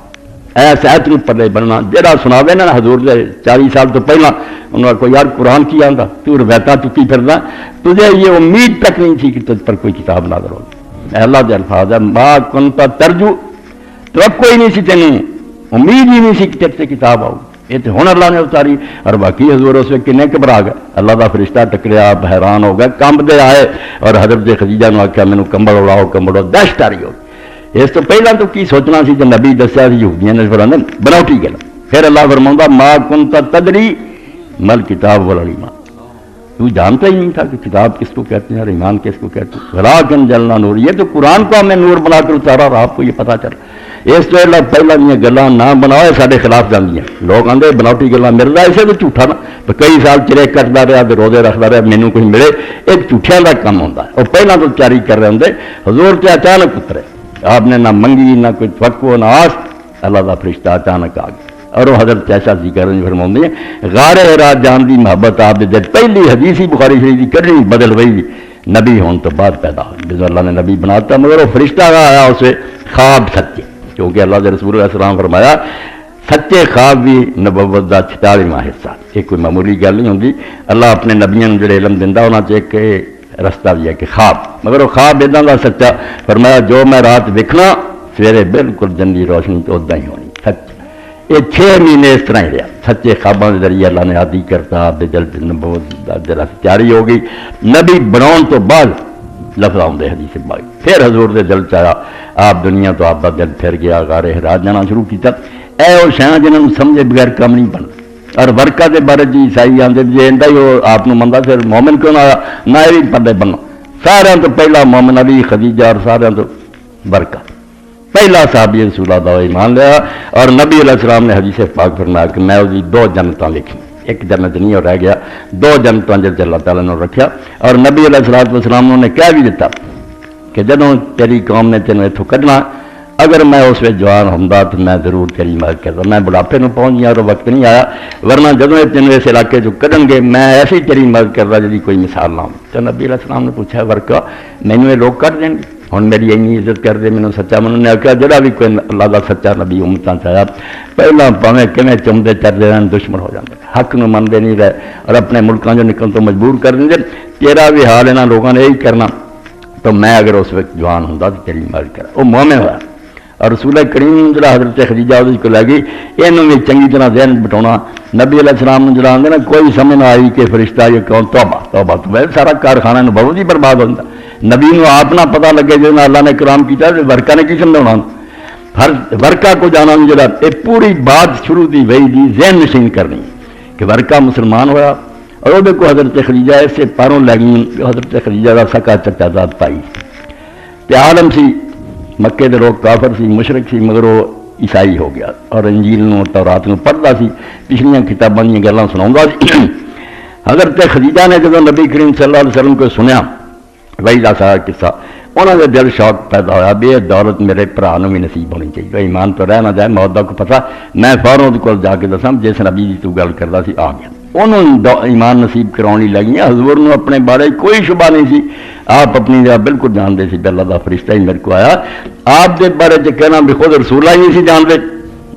ایسا اتنی پلے بننا جہاں سناوے نا حضور دے 40 سال تو پہلا انہوں نے کوئی یار قرآن کی آتا تو روایتاں چکی پھرنا. تجھے یہ امید تک نہیں تھی کہ تجھ پر کوئی کتاب نازل ہوگی. اللہ کے الفاظ ہے ما کنت ترجو. تو اب کوئی نہیں سی تینوں امید ہی نہیں سی کہ تیرے سے کتاب آؤ. یہ تو ہوں اللہ نے اتاری. اور باقی حضور اس وقت کنے گھبرا گئے. اللہ کا فرشتہ ٹکریا آپ حیران ہو گئے کمبدے آئے. اور حضرت خدیجہ نے آخیا مینوں کمبل اڑاؤ کمبل اڑاؤ. دہشت آ رہی ہوگی. اس تو پہلے تو کی سوچنا سی جب نبی دسیا یہودیاں نے فرمایا بناوٹی گل. پھر اللہ فرماؤں ما کنت تدری مل کتاب والا ایمان. تو جانتا ہی نہیں تھا کہ کتاب کس کو کہتے ہیں اور ایمان کس کو کہتے ہیں. وَلَٰكِن جَعَلْنَا نُورًا, یہ تو قرآن کو ہم نے نور بنا کر اتارا اور آپ کو یہ پتہ چلا. اس تو اللہ پہلا یہ گلاں نہ بناؤ سارے خلاف جاندیاں. لوگ آندے بناوٹی گلاں مرزا اسے تو جھوٹا نا, کئی سال چرے کٹتا رہا تو روزے رکھتا رہا مینوں کچھ ملے, ایک جھوٹیاں کا کام ہوتا ہے. اور پہلا تو تیاری کر رہے ہوں حضور تے اچانک اترے, آپ نے نہ منگی نہ کوئی توقع نہ آس, اللہ کا فرشتہ اچانک آ گیا. اور وہ حضرت ایسا ذکر فرماؤں ہیں غار حرا جان دی محبت آپ دے پہلی حدیث ہی بخاری شریف کی کڑنی بدل وہی نبی ہونے تو بعد پیدا ہوئی. جس اللہ نے نبی بناتا مگر وہ فرشتہ آیا اسے خواب سچے, کیونکہ اللہ کے رسول علیہ السلام فرمایا سچے خواب بھی نبوت کا 46واں حصہ. یہ کوئی معمولی گل نہیں ہوتی. اللہ اپنے نبیوں جڑے علم دینا انہوں نے ایک رستہ بھی ہے کہ خواب, مگر وہ خواب ادا کا سچا فرمایا جو میں رات ویکھنا سویرے بالکل جنگی روشنی تو ادا ہی ہونی. سچ یہ 6 مہینے اس طرح ہی رہا. سچے خوابوں کے ذریعے اللہ نے عادی کرتا, آپ دل نبوت دل تیاری ہو گئی. نبی بناؤن تو بعد لفظ آؤں حدیث پاک, پھر حضور دے دل چاہا آپ دنیا تو آپ کا دل پھر گیا, غار حرا جانا شروع کیا. اے وہ شاہ جنہوں نے سمجھے بغیر کام نہیں بنتا. اور ورکا کے بارے جی عیسائی آتے جی ادا ہی وہ آپ منتا پھر مومن کیوں نہ آیا, نہ یہ بھی پردے بننا. سارے تو پہلا مومن علی خدیجہ اور سارے تو ورکا پہلا صحابی رسول اللہ ایمان لیا. اور نبی علیہ السلام نے حدیث پاک فرمایا کہ میں وہی 2 جنتاں لکھی, ایک جنت نہیں اور رہ گیا, 2 جنتاں جب اللہ تعالیٰ نے رکھا. اور نبی علیہ السلام نے کہہ بھی دیتا کہ جدوں تیری قوم نے تینوں اتوں کڈنا, اگر میں اس میں جوان ہوندہ تو میں ضرور تیری مدد کرتا. میں بڑھاپے میں پہنچ گیا اور وقت نہیں آیا, ورنہ جدوں تینوں اس علاقے جو کڈن گے میں ایسے ہی تیری مدد کرتا جی کوئی مثال نہ ہو. تو نبی علیہ السلام نے پوچھا ورکا مینوں یہ لوگ کٹ دیں گے, ہوں میری اینی عزت کر دے مینوں سچا. انہوں نے آخیا جڑا بھی کوئی اللہ کا سچا نبی امتاں چاہیا پہلا پاویں کیویں چمدے چڑھتے رہن دشمن ہو جاتے, حق نو منتے نہیں رہے اور اپنے ملکوں جو نکلن تو مجبور کر دیں. تیرا بھی حال یہاں لوگوں نے یہی کرنا, تو میں اگر اس وقت جوان ہوں تو تیری مدد کرا. وہ مومن ہوا. اور رسول کریم جڑا حضرت خدیجہ اس کو لے گئی, یہ بھی چنگی طرح ذہن بٹھاؤنا. نبی علیہ السلام نے جڑا آدھے نا کوئی سمجھ نہ آئی کہ فرشتہ یہ کون, توبہ توبہ تو ویسے سارا کارخانہ بہت ہی برباد ہوتا. نبی نو آپ نہ پتہ لگے جس اللہ نے کرام کیا ورکا نے کی سمجھا, ہر ورکا کو جانا جڑا یہ پوری بات شروع دی وہی دی ذہن نشین کرنی کہ ورکا مسلمان ہوا. اور وہ کو حضرت خدیجہ ایسے پاروں لے گئی. حضرت خدیجہ کا سکا چچا ذات پائی تے عالم سی, مکے دے لوگ کافر سی مشرک سی, مگر وہ عیسائی ہو گیا اور انجیل نو تورات نو پڑھتا سی, پچھلیاں کتاباں دیا گلاں سناؤں سی. حضرت خدیجہ نے جب نبی کریم صلی اللہ علیہ وسلم کو سنیا وہی دا سارا قصہ, انہوں نے دل شوق پیدا ہوا بھی یہ دولت میرے بھرا نو بھی نصیب ہونی چاہیے. ایمان تو رہ نہ جائے, موت کا کو پتہ میں فوراً کو جا کے دساں جس نبی دی تو گل کرتا سی آ گیا. انہوں ایمان نصیب کراؤ لگی. حضور نو اپنے بارے کوئی شبہ نہیں سی, آپ اپنی جگہ بالکل جانتے سی. اللہ کا فرشتہ ہی میرے کو آیا, آپ دے بارے کہنا بھی خود رسولہ ہی نہیں سی جانتے,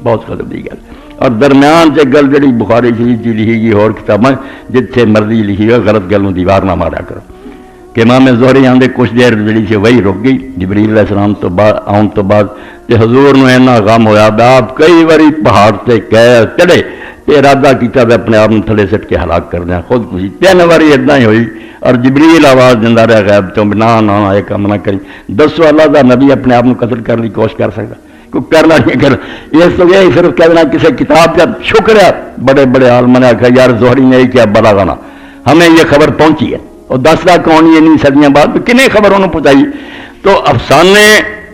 بہت قدر دی گل. اور درمیان سے گل جڑی بخاری شریف کی لکھی گئی اور کتابیں جتنے مرضی لکھی گئی غلط گل دیوار نہ مارا کرو. کہ امام زہری آدھے کچھ دیر جڑی سی وہی رک گئی جبریل علیہ السلام تو بعد آن تو بعد تے حضور نو اینا غم ہویا آپ کئی باری پہاڑ سے چڑھے تے ارادہ کیتا تے اپنے آپ تھلے سٹ کے ہلاک کر دیا خود کشی. 3 باری ادا ہی ہوئی اور جبریل آواز دینا رہا غیب چوں نہ نہ یہ کام نہ کری. دسو اللہ دا نبی اپنے آپ قتل کرنے کی کوشش کر سکتا, کوئی کرنا نہیں کر. اس تو یہ صرف کہہ دینا کسی کتاب کا شکر ہے. بڑے بڑے عالم نے آخیا یار زہری نے کیا بلا گانا ہمیں یہ خبر پہنچی ہے, اور دستا کون یہ نہیں صدیاں بعد کنہیں خبر انہوں پہنچائی. تو افسانے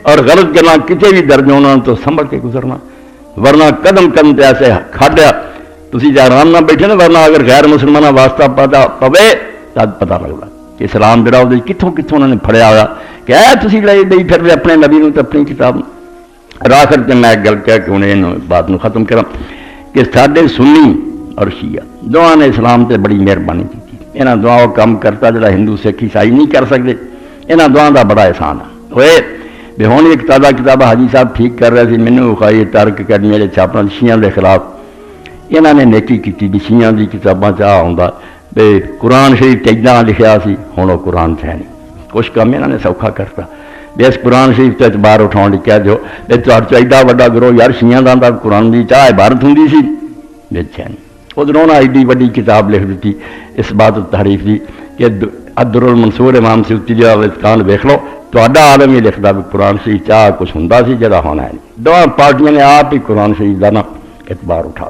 اور غلط گلاں کسی بھی درج ہونا تو سنبھل کے گزرنا, ورنہ قدم قدم تے ایسے کھاڈیا تسی جا آرام نہ بیٹھے نا. ورنہ اگر غیر مسلمانوں واسطہ پتا پوے تب پتا لگتا کہ اسلام جڑا وہ کتوں کتوں انہوں نے پھڑیا ہوا کہ تسی لے دئی پھر بھی اپنے نبی نو تے اپنی کتاب نو. آخر تے میں گل کہہ کے انہیں بات نو ختم کرا کہ ساڈے سنی اور شیعہ دونوں نے اسلام تے بڑی مہربانی کی. یہاں دعا وہ کام کرتا جڑا ہندو سکھ عیسائی نہیں کر سکتے. یہاں دعا کا بڑا احسان ہے. ہوئے بھی ہوں ایک تازہ کتاب حاجی صاحب ٹھیک کر رہے تھے, مینوں وکھائی ترک اکیڈمی والے چھاپنا شیعہ کے خلاف. یہاں نے نیکی کی بھی شیعہ کی کتاباں چاہ آتا بھی قرآن شریف چاہیے لکھا سی, ہوں وہ قرآن چ ہے نہیں. کچھ کام یہاں نے سوکھا کرتا بھی اس قرآن شریف سے اعتبار اٹھاؤ لکھ کہہ دو چاہیے وڈا گروہ یار شیعہ کا قرآن کی چاہ عبارت ہوں سی بچ ہے نہیں. ادھر انہوں نے ایڈی وڈی کتاب لکھ دیتی اس بات تعریف کی کہ الدر المنصور امام سیوطی جا اتقان ویکھ لو تو عالم ہی لکھتا بھی قرآن شریف چاہ کچھ ہوں سی جڑا ہونا ہے نہیں. دونوں پارٹیاں نے آپ ہی قرآن شریف کا نا اعتبار اٹھا.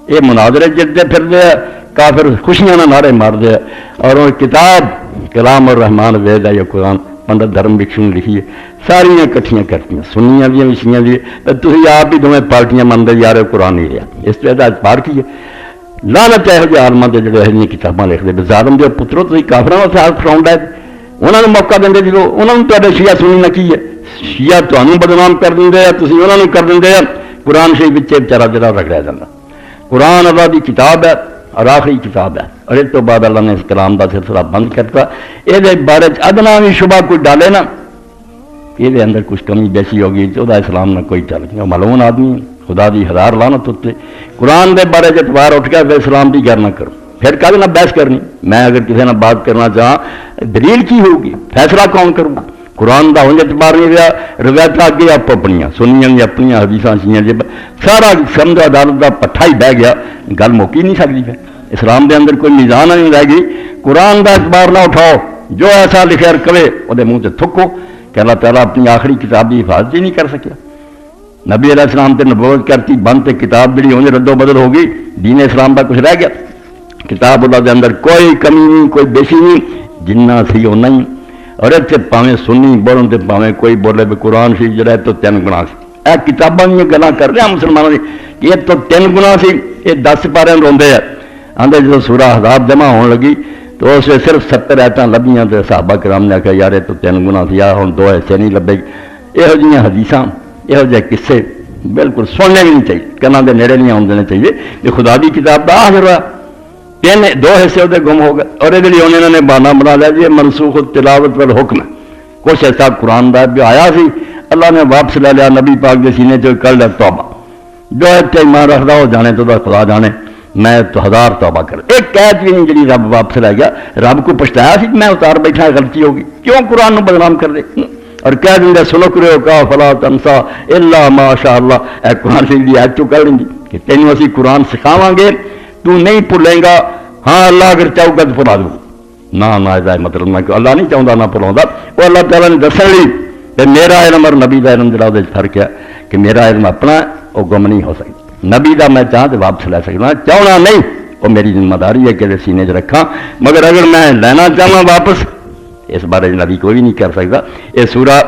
یہ مناظرے جلتے پھرتے کافر خوشیاں نہ نعرے مار دے اور وہ کتاب کلام الرحمان وید ہے یا قرآن پنڈت دھرم بھکشو نے لکھی ہے ساریاں کٹھیاں کرتی ہیں سنیاں بھی ہیں شیعیاں بھی تھی آپ ہی دونوں پارٹیاں منتے یار قرآن نہیں رہا اس پہ پارٹی ہے لعنت ہے جو عالماں کے جڑے یہ کتاباں لکھتے ظالم دے پترو تھی کافراں کا ساتھ فراؤنڈ ہے انہوں نے موقع دیں جب انہوں نے تے شیعہ سنی نہ کی ہے شیعہ تمہیں بدنام کر دیں تھی انہوں نے کر دیں قرآن شریف بچے بچارا جڑا رگڑا جاتا قرآن اللہ کی کتاب ہے اور آخری کتاب ہے اور اس تو بعد اللہ نے اس کلام کا سلسلہ بند کرتا یہ بارے ادنا بھی شبہ کوئی ڈالے نا یہ اندر کچھ کمی بیسی ہوگی تو اسلام نہ کوئی چل گیا ملعون آدمی خدا دی ہزار لعنت ہوتے قرآن دے بارے جب اعتبار اٹھ گیا پھر اسلام کی گھر نہ کرو پھر کہتے نہ بحث کرنی میں اگر کسی نے بات کرنا چاہاں دلیل کی ہوگی فیصلہ کون کروں گا قرآن کا ہوں اعتبار نہیں رہا روایت آگے آپ اپنیاں سنیاں بھی اپنیاں حدیثاں شیعہ جب سارا سمجھ عدالت کا پٹھا ہی بہ گیا گل موکی نہیں سکتی پھر اسلام دے اندر کوئی نظام نہیں رہ گئی قرآن کا اعتبار نہ اٹھاؤ جو ایسا لکھے کرے وہ منہ سے تھکو کہ اللہ تعالیٰ اپنی آخری کتاب کی حفاظت ہی نہیں کر سکیا نبی علیہ السلام تے نبوت کرتی بند تے کتاب جڑی ہوں رد و بدل ہوگی دین اسلام کا کچھ رہ گیا کتاب اللہ دے اندر کوئی کمی نہیں کوئی بیشی نہیں جنہ سی وہ نہیں اور اتنے پاویں سنی بولن تے پاویں کوئی بولے بھی قرآن شریف جڑا ہے تو 3 گنا سی اے کتاباں دیا گلاں کر رہے ہیں مسلمانوں کی کہ یہ تو 3 گنا سی یہ 10 پارے روندے ہیں آدھے جب سورہ احزاب جمع ہون لگی تو اس میں صرف 70 آیتاں لبیاں تو صحابہ کرام نے آخیا یار یہ تو 3 گنا سی ہوں 2 ایسے نہیں لبے یہو جہاں حدیثاں یہو جہ قصے بالکل سننے بھی نہیں چاہیے کناں دے نیڑے نہیں آنے چاہیے یہ خدا کی کتاب کا آخر ہوا 2 حصے وہ گم ہو گئے اور یہ انہوں نے بہانہ بنا لیا جی منسوخ تلاوت پر حکم ہے کچھ ایسا قرآن دا جو آیا سی اللہ نے واپس لے لیا نبی پاک کے سینے چ کر لیا توبہ جو اتنے ایمان رکھتا وہ جانے تو خدا جانے میں تو 1000 توبہ کر ایک قید بھی نہیں جی رب واپس لے گیا رب کو پچھتایا سی میں اتار بیٹھا غلطی ہوگی کیوں قرآن کو بدنام کر دے اور کہہ دیں گے سنو کرو کا فلا تنسا الا ماشاء اللہ اے قرآن سے دی ایت چو کر دیں گی کہ تینوں اسی قرآن سکھاواں گے تو نہیں بھولیں گا ہاں اللہ اگر چاہو گا تو بھلا دوں نہ یہ مطلب نہ کہ اللہ نہیں چاہتا نہ بھلاؤں وہ اللہ تعالیٰ نے دس لی کہ میرا علم اور نبی کا علم جڑا وہ فرق ہے کہ میرا علم اپنا وہ گم نہیں ہو سکتا نبی کا میں چاہوں تو واپس لے سکتا چاہنا نہیں وہ میری ذمہ داری ہے کہ سینے چ رکھا مگر اگر میں لینا چاہوں واپس اس بارے نبی کوئی نہیں کر سکتا یہ سورہ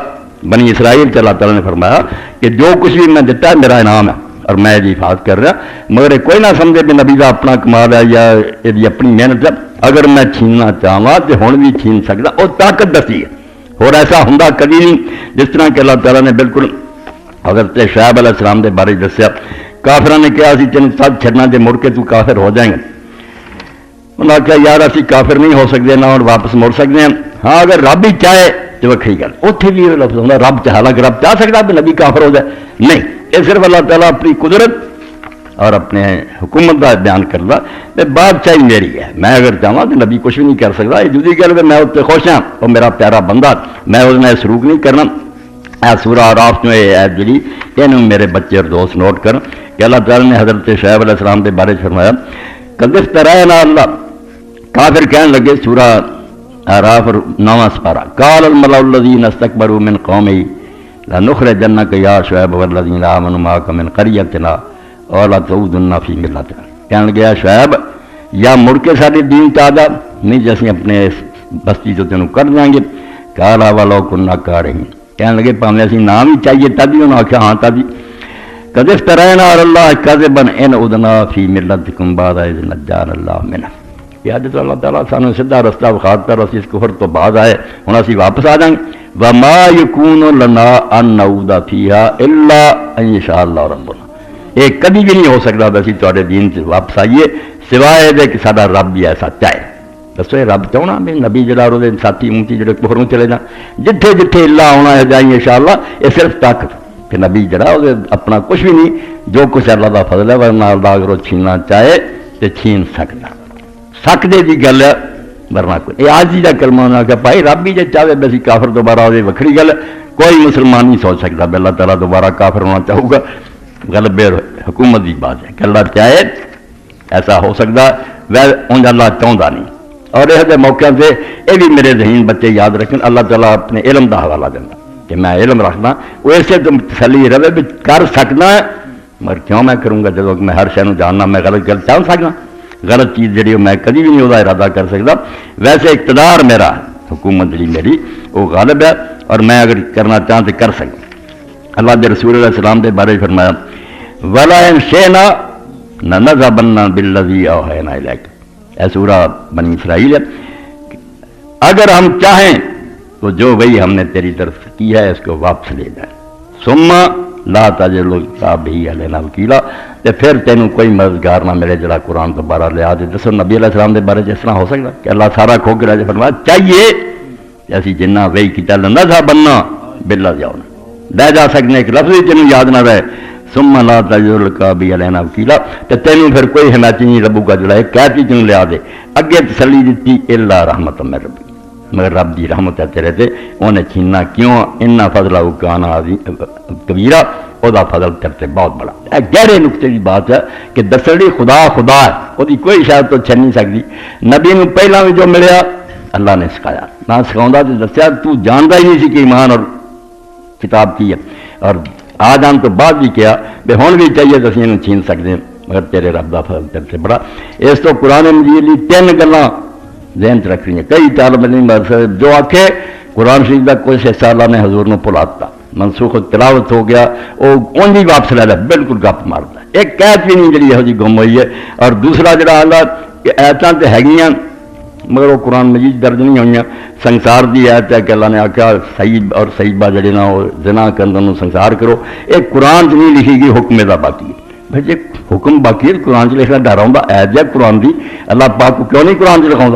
بنی اسرائیل سے اللہ تعالیٰ نے فرمایا کہ جو کچھ بھی میں دیتا ہے میرا انعام ہے اور میں یہ حفاظت کر رہا مگر کوئی نہ سمجھے کہ نبی کا اپنا کمال ہے یا یہ اپنی محنت ہے اگر میں چھیننا چاہواں تو ہوں بھی چھین سکتا وہ طاقت دسی ہے اور ایسا ہوں کبھی نہیں جس طرح کہ اللہ تعالیٰ نے بالکل حضرت شعیب علیہ السلام کے بارے دسیا کافروں نے کہا اسی تین سب چھڑنا جے مڑ کے تو کافر ہو جائیں گے انہوں نے کہا یار اسی کافر نہیں ہو سکتے نہ اور واپس مڑ سکتے ہیں ہاں اگر رب ہی چاہے تو وکری گل اتنے بھی یہ لفظ ہوتا رب چاہ حالانکہ رب چاہ سکتا کہ نبی کافر ہو جائے نہیں یہ صرف اللہ تعالیٰ اپنی قدرت اور اپنے حکومت کا بیان کرتا کہ بادشاہی میری ہے میں اگر چاہوں تو نبی کچھ بھی نہیں کر سکتا یہ جدی گل کہ میں اتنے خوش ہاں اور میرا پیارا بندہ میں اس سلوک نہیں کرنا سورہ اعراف میں یہ ہے جی یہ میرے بچے اور دوست نوٹ کر کہ اللہ تعالیٰ نے حضرت شعیب علیہ السلام کے بارے فرمایا قدس ترائنا اللہ کافر کہنے لگے سورہ اعراف 9واں سپارہ قال الملأ الذین استکبروا من قومہ لنخرجنک یا شعیب والذین آمنوا معک من قریتنا اولا تعودن فی ملتنا کہنے لگے شعیب یا مڑ کے سارے دین تازہ نہیں جیسے اپنے بستی جو تینوں کر دیں گے کالا ولو کننا کارہین کہنے لگے پاویں اسی نام ہی چاہیے تبھی انہوں نے آخیا ہاں تبھی قد افترینا علی اللہ کذبا ان عدنا فی ملتکم بعد اذ نجانا اللہ منہ یا تو اللہ تعالیٰ سانو سیدھا رستہ وکھاتا اور اسی اس کفر تو بعد آئے ہوں اسی واپس آ جائیں گے وما یکون لنا ان نعود فیہا الا ان یشاء اللہ ربنا یہ کبھی بھی نہیں ہو سکتا بس تھوڑے دین سے واپس آئیے سوائے دے کہ سارا رب بھی ایسا چاہے دسو یہ رب چاہنا بھی نبی جڑا وہ ساتھی امتی جڑے کفر میں چلے جان جتھے جتھے اللہ آنا ہے جائیں ان شاء اللہ یہ صرف طاقت کہ نبی جڑا وہ اپنا کچھ بھی نہیں جو کچھ اللہ کا فضل ہے ورنہ اللہ اگر وہ چھیننا چاہے تو چھین سکتے کی گل ہے ورنہ کوئی یہ آج ہی کا کلمہ ہونا کہ بھائی رب بھی جی چاہے بس کافر دوبارہ وہ وکری گل کوئی مسلمان نہیں سوچ سکتا بھی اللہ تعالیٰ دوبارہ کافر ہونا چاہوں گا گل بے حکومت کی بات ہے کہ اللہ چاہے ایسا ہو سکتا ویسے انج اللہ چاہتا نہیں اور یہ موقع سے یہ بھی میرے ذہن بچے یاد رکھیں اللہ تعالیٰ اپنے علم کا حوالہ دینا کہ میں علم رکھنا وہ اسے تو تسلی رہے بھی کر سکنا مگر کیوں میں کروں گا جب میں ہر شہر جاننا میں غلط گل چاہ سکنا غلط چیز جڑی میں کبھی بھی نہیں وہ ارادہ کر سکتا. ویسے اقتدار میرا حکومت جڑی میری وہ غالب ہے اور میں اگر کرنا چاہوں تو کر سکوں. اللہ کے رسول علیہ السلام کے بارے فرمایا وَلَا إِنْ شِئْنَا لَنَذْهَبَنَّ بِالَّذِي أَوْحَيْنَا إِلَيْكَ. اے سورہ بنی اسرائیل ہے. اگر ہم چاہیں تو جو وہی ہم نے تیری طرف کی ہے اس کو واپس لے جائیں. ثُمَّ لَا تَجِدُ لَكَ بِهِ عَلَيْنَا وَكِيلًا. تے پھر تینوں کوئی مددگار نہ ملے جڑا قرآن دوبارہ لے آ دے. دسو نبی علیہ السلام کے بارے جس طرح ہو سکتا کہ اللہ سارا کھو کے رہے. فرمایا چاہیے اسی جنہ وہی کیتا لنذهبن بالذی أوحینا لے جا سکنے ایک لفظ تینوں یاد نہ رہے. ثم لا تجد لك بِهِ عَلَيْنَا وَكِيلًا. تے تینوں پھر کوئی حمایتی نہیں لبو گا جڑا قید تینوں لے آ دے. اگے تسلی دیتی الا رحمت من ربی مگر رب دی رحمت ہے تیرے تے انہیں چھیننا کیوں. ان فضلہ کان کبیرہ او دا فضل تیرے بہت بڑا. گہرے نقطے کی بات ہے کہ دسڑی خدا خدا ہے وہ کوئی شاید تو چھن نہیں سکتی. نبی نے پہلا بھی جو ملیا اللہ نے سکھایا نہ سکھاؤں تو دسیا تو جانتا ہی نہیں سی کہ ایمان اور کتاب کی ہے اور آ جان تو بعد بھی کیا بے ہون بھی چاہیے تو اسی چھین سکتے ہیں مگر تیرے رب دا فضل تیرے سے بڑا. اس تو قرآن مجید لی تین گلاں ذہن چ رکھ رہی ہیں. کئی طالب علم جو آکھے قرآن شریف کا کوئی حصہ اللہ نے حضور نے بھلاتا منسوخ تلاوت ہو گیا وہ اونج ہی واپس لے لیا بالکل گپ مارتا ہے. ایک قید بھی نہیں جڑی یہو جی گم ہوئی ہے. اور دوسرا جڑا اللہ ایتاں تے ہے مگر وہ قرآن مجید درج نہیں ہوئی. سنسار دی ایت ہے کہ اللہ نے آخیا صحیح اور صحیحہ جڑے نا وہ زنا کرن سنسار کرو. ایک قرآن نہیں لکھی گئی حکم دا باقی بھائی جی حکم باقی قرآن چ لکھنا ڈر آؤں ایت ہے قرآن دی اللہ پاک کو کیوں نہیں قرآن چ لکھاؤں.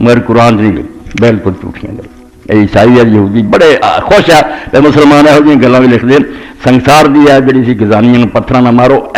مگر قرآن چ نہیں لکھی بالکل جھوٹیاں گل. عیسائی ہے یہودی بڑے خوش ہے مسلمان یہو جی گلاں بھی لکھ دیں. سنسار دی ایت جڑی سی گزانیاں پتھر نہ مارو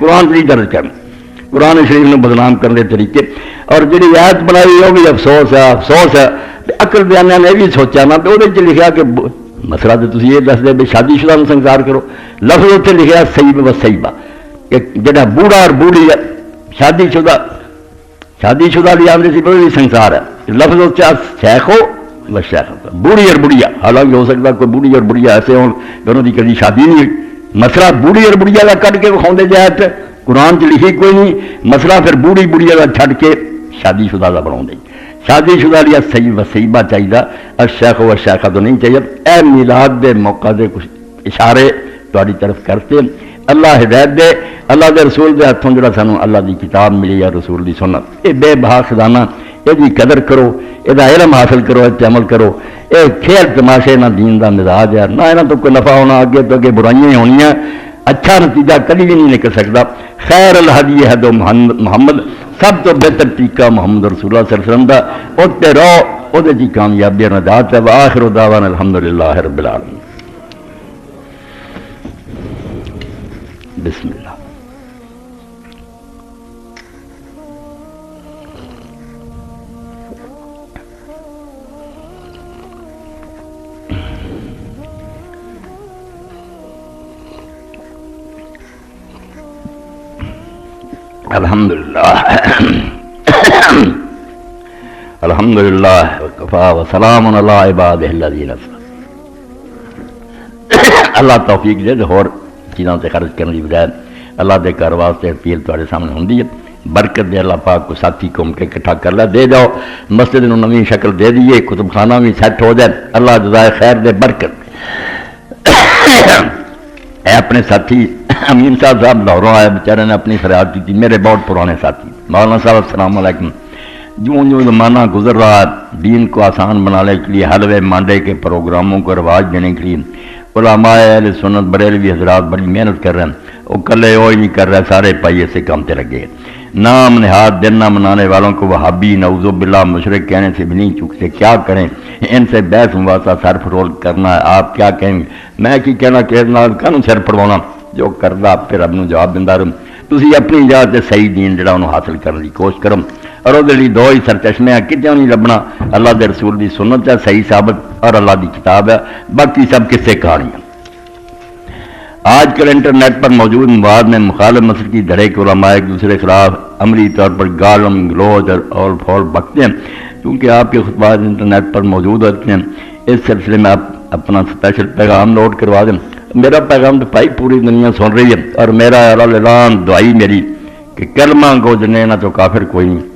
قرآن چ نہیں درج کرنا قرآن شریف نے بدنام کرنے طریقے. اور جڑی ایت بنائی وہ بھی افسوس ہے. عقل بیانیاں نے بھی سوچا نا تو وہ لکھا کہ مسئلہ تو تھی یہ دس دے بھی شادی شدہ میں سنسار کرو. لفظ اتنے لکھا صحیح و صحیحہ کہ جڑا بوڑھا اور بوڑھی ہے شادی شدہ لی آمدے سی بھی سنسار ہے. لفظ اتنے شیخ ہو و شیخ بوڑھی اور بڑھیا حالانکہ ہو سکتا کوئی بوڑھی اور بڑھیا ایسے ہوں دونوں کی کبھی شادی نہیں ہوئی. مسئلہ بوڑھی اور بڑھیا کا کٹ کے وکھاؤں جائے قرآن چ لکھی کوئی نہیں. مسئلہ پھر بوڑھی بڑھیا کا چھڈ کے شادی شدہ کا بنا دیں. شادی شدہ لیا صحیح و صحیحہ چاہیے اور شیخ و شیخہ تو نہیں چاہیے. اے میلاد دے موقع دے کچھ اشارے تاری طرف کرتے. اللہ ہدایت دے. اللہ دے رسول دے ہاتھوں جڑا سانو اللہ دی کتاب ملی یا رسول دی سنت یہ بے بہا خزانہ یہ قدر کرو یہ علم حاصل کرو یہ عمل کرو. یہ کھیل تماشے نہ دین دا مزاج ہے نہ یہاں تو کوئی نفع ہونا اگے تو اگے برائیاں ہونی ہیں. اچھا نتیجہ کبھی بھی نہیں نکل سکتا. خیر الہدی ہے دو محمد سب تو بہتر طریقہ محمد رسول اللہ صلی اللہ علیہ وسلم دا اتنے رہو وہ جی کامیابی اور نجات ہے. وآخر دعوانا الحمدللہ رب العالمین. بسم اللہ. الحمدللہ الحمدللہ وکفا وسلام علی عبادہ الذین اصطفیٰ. اللہ توفیق دے اور چیزوں سے خرچ کرنے کی بجائے اللہ دے گھر واسطے اپیل تھوڑے سامنے ہوندی ہے. برکت دے اللہ پاک کو ساتھی قوم کے اکٹھا کر لے دے جاؤ. مسجد نو نویں شکل دے دیے کتب خانہ بھی سیٹ ہو جائے. اللہ جزائے خیر دے برکت. اے اپنے ساتھی امین صاحب لاہوروں آئے بیچارے نے اپنی فریاد کی تھی. میرے بہت پرانے ساتھی مولانا صاحب السلام علیکم. جو زمانہ گزر رہا ہے دین کو آسان بنانے کے لیے حلوے مانڈے کے پروگراموں کو رواج دینے کے لیے علماء اہل سنت بریلوی حضرات بڑی محنت کر رہے ہیں. وہ کلے وہ ہی نہیں کر رہے سارے پائیے سے کامتے لگے. نام نہاد دن نہ منانے والوں کو وہابی نعوذ باللہ مشرک کہنے سے بھی نہیں چکتے. کیا کریں ان سے بحث مباحثہ سر فرول کرنا ہے. آپ کیا کہیں گے میں کی کہنا کہ کہوں سر پڑوانا جو کردا پھر اپنوں جواب دینا رہوں. تسی اپنی جگہ سے صحیح دین جڑا انہوں حاصل کرنے کی کوشش کرو اور وہ دو ہی سرچشمے ہیں کتنے نہیں لبنا. اللہ دے رسول دی سنت ہے صحیح ثابت اور اللہ دی کتاب ہے باقی سب کس سے کہانیاں. آج کل انٹرنیٹ پر موجود مواد میں مخالف مسلک کی دھڑے کے علماء ایک دوسرے کے خلاف عملی طور پر گالم گلوچ اور پھول بکتے ہیں. کیونکہ آپ کے خطبات انٹرنیٹ پر موجود ہوتے ہیں اس سلسلے میں آپ اپنا اسپیشل پیغام نوٹ کروا دیں. میرا پیغام تو بھائی پوری دنیا سن رہی ہے اور میرا اعلان دعائی میری کہ کلمہ گو جنے نہ تو کافر کوئی نہیں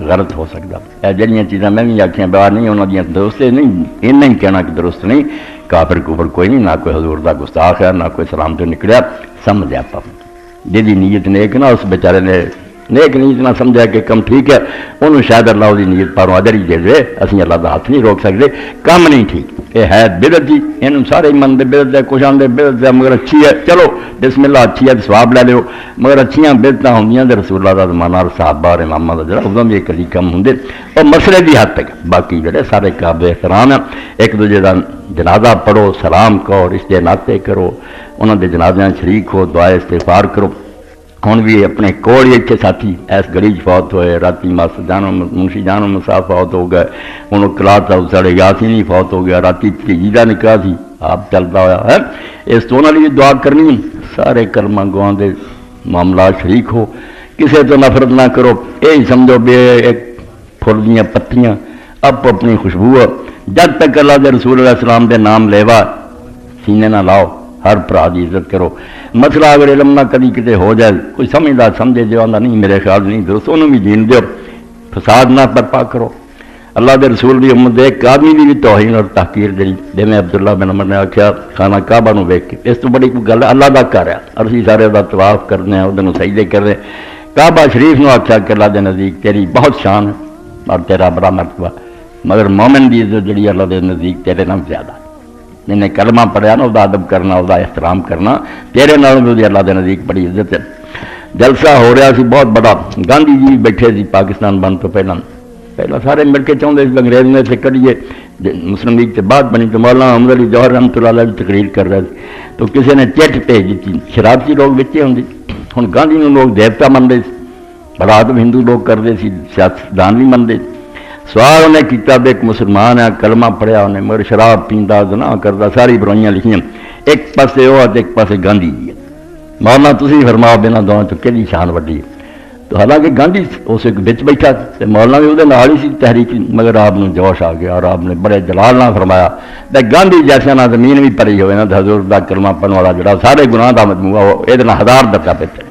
غلط ہو سکتا. اے جڑیاں چیزاں میں بھی آکھیاں باہر نہیں انہاں دیاں درست نہیں، انہاں ہی کہنا کہ درست نہیں. کافر کوفر کوئی نہیں، نہ کوئی حضور دا گستاخ ہے، نہ کوئی سلام تو نکلیا. سمجھا پا جی نیت نیک نہ اس بیچارے نے نیک نیت نہ سمجھا کہ کم ٹھیک ہے، انہوں شاید اللہ دی نیت پاروں ادھر ہی دے دے. اسی اللہ دا ہاتھ نہیں روک سکتے، کام نہیں ٹھیک. یہ ہے بدعت جی، انہوں سارے من دے بدعت ہے، کچھ آندے بدعت ہے مگر اچھی ہے، چلو بسم اللہ اچھی ہے ثواب لے لو. مگر اچھیاں بدعتاں ہوندیاں تے رسول اللہ دا زمانہ اور صحابہ اور اماماں دا جڑا اودوں بھی کلی کم ہوندے اور مسئلے دی حد تک. باقی جڑے سارے قابل احترام ہیں، ایک دوجے دا جنازہ پڑھو، سلام کہو، رشتے ناطے کرو، انہاں دے جنازیاں شریک ہو، دعا استغفار کرو. ہوں بھی اپنے کوڑ اتنے ساتھی ایس گلی فوت ہوئے، راتی ماسٹر جانو منشی جانو مسا فوت ہو گئے، ہوں کلاس ہاؤس والے یاسین فوت ہو گیا، راتی تیجی کا نکاح سی آپ چلتا ہوا ہے. اس تو انہوں نے بھی دعا کرنی. سارے کلمہ گواں دے معاملات شریک ہو، کسی تو نفرت نہ کرو. یہی سمجھو بے ایک پھل دیاں پتیاں اپ اپنی خوشبو ہے. جب تک اللہ دے رسول علیہ السلام دے نام لیوا سینے نہ لاؤ، ہر بھرا کی عزت کرو. مسئلہ اگر علم نہ کدی کتے ہو جائے، کوئی سمجھدار سمجھے جو آندا نہیں میرے خیال نہیں درست، انہوں بھی جین دیو. فساد نہ برپا کرو. اللہ دے رسول دی امت ایک آدمی دی بھی توہین اور تحقیر جڑی جویں عبداللہ بن عمر نے آکھیا خانہ کعبہ نو ویکھ کے، اس تو بڑی کوئی گل اللہ دا گھر ہے، اسی سارے دا طواف کرنے اودے نو سجدے کرنے. کعبہ شریف نو آکھیا کہ اللہ دے نزدیک تیری بہت شان ہے اور تیرا بڑا مرتبہ، مگر مومن دی عزت جڑی اللہ دے نزدیک تیرے نام زیادہ. جنہیں کلمہ پڑھیا نا وہ ادب کرنا، وہ احترام کرنا، تیرے نال بھی اللہ دے نزدیک بڑی عزت ہے. جلسہ ہو رہا سی بہت بڑا، گاندھی جی بیٹھے سی پاکستان بن تو پہلا سارے مل کے چاہتے تھے انگریز نے سے کریے. مسلم لیگ سے بات بنی تو مولانا محمد علی جوہر رحمۃ اللہ علیہ بھی تقریر کر رہے تھے تو کسی نے چٹ بھیج دیتی. شرارتی لوگ بچے ہوں ہوں گاندھی نے لوگ دیوتا منتے، بڑا ادب ہندو لوگ کرتے سی، سیاستدان بھی منتے. سوال انہیں کیتا ایک مسلمان ہے کلمہ پڑھیا انہیں مگر شراب پیندا زنا کرتا ساری برائیاں لکھیاں، ایک پاسے وہ ایک پاسے گاندھی جی. مولانا تسی فرماؤ بنا دونوں تو کہڑی شان وڈی ہے. تو حالانکہ گاندھی اس بچ بیٹھا تو مولانا بھی وہ نال ہی سی تحریک، مگر آپ نے جوش آ گیا اور آپ نے بڑے جلال نہ فرمایا کہ گاندھی جیسا نہ زمین بھی پری ہوئے نہ حضور دا کلمہ پڑھنے والا جڑا سارے گناہ دا مجموعہ ہو یہ 1000 درجہ بہتر.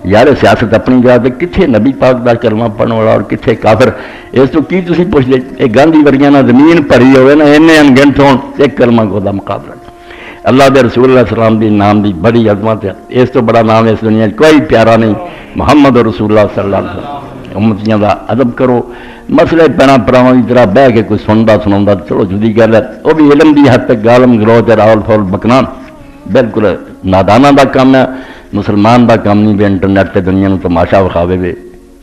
یار سیاست اپنی جگہ تے کتنے نبی پاک دا کلمہ پڑھنے والا اور کتنے کافر، اس تو کی تسی پوچھ لے. یہ گاندھی ورگیاں نہ زمین بھری ہوئے نا اینے انگنت ہون، ایک کلمہ کو دا مقابلہ. اللہ دے رسول اللہ السلام دی نام دی بڑی عظمت ہے، اس تو بڑا نام اس دنیا کوئی پیارا نہیں. محمد رسول اللہ صلی اللہ علیہ وسلم. امتیاں دا ادب کرو. مسئلے پینا پراواں کی طرح بہ کے کوئی سندا سناوندا چلو جدی گل ہے، وہ بھی علم دی حد تک گالم گلوچ راول فول بکنا بالکل نادانہ دا کام ہے. مسلمان دا کام نہیں بھی انٹرنیٹ تے دنیا نو تماشا وکھاوے وے.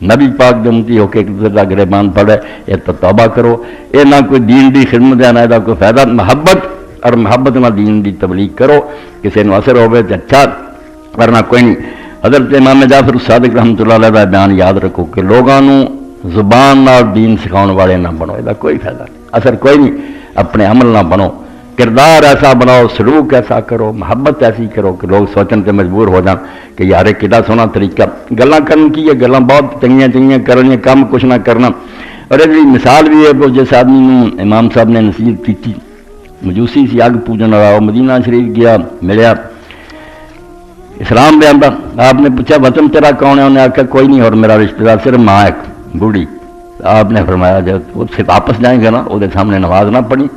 نبی پاک دے امتی ہو کے ایک دوسرے دا گریبان پڑے، یہ تو توبہ کرو. یہ نہ کوئی دین دی خدمت ہے نہ دا کوئی فائدہ. محبت اور محبت نہ دین دی تبلیغ کرو، کسی نو اثر ہوئے تو اچھا ورنہ کوئی نہیں. حضرت امام جعفر صادق رحمۃ اللہ علیہ کا بیان یاد رکھو کہ لوگوں زبان اور دین سکھاؤ والے نہ بنو، یہ کوئی فائدہ نہیں، اثر کوئی نہیں. اپنے عمل نہ بنو، کردار ایسا بناؤ، سلوک ایسا کرو، محبت ایسی کرو کہ لوگ سوچن سے مجبور ہو جان کہ یار کتنا سونا طریقہ گلاں کرن کی ہے. گلاں بہت چنگیاں چنگیاں کرنی، کام کچھ نہ کرنا. اور یہ مثال بھی ہے کہ جس آدمی نے امام صاحب نے نصیحت کی تھی، مجوسی سی اگ پوجن والا، وہ مدینہ شریف گیا ملیا اسلام دے اندر. آپ نے پوچھا وطن تیرا کون ہے؟ انہیں آخیا کوئی نہیں اور میرا رشتہ دار صرف ماں ایک بوڑھی. آپ نے فرمایا جب وہ سے واپس جائیں گے نا وہ سامنے نماز نہ پڑھی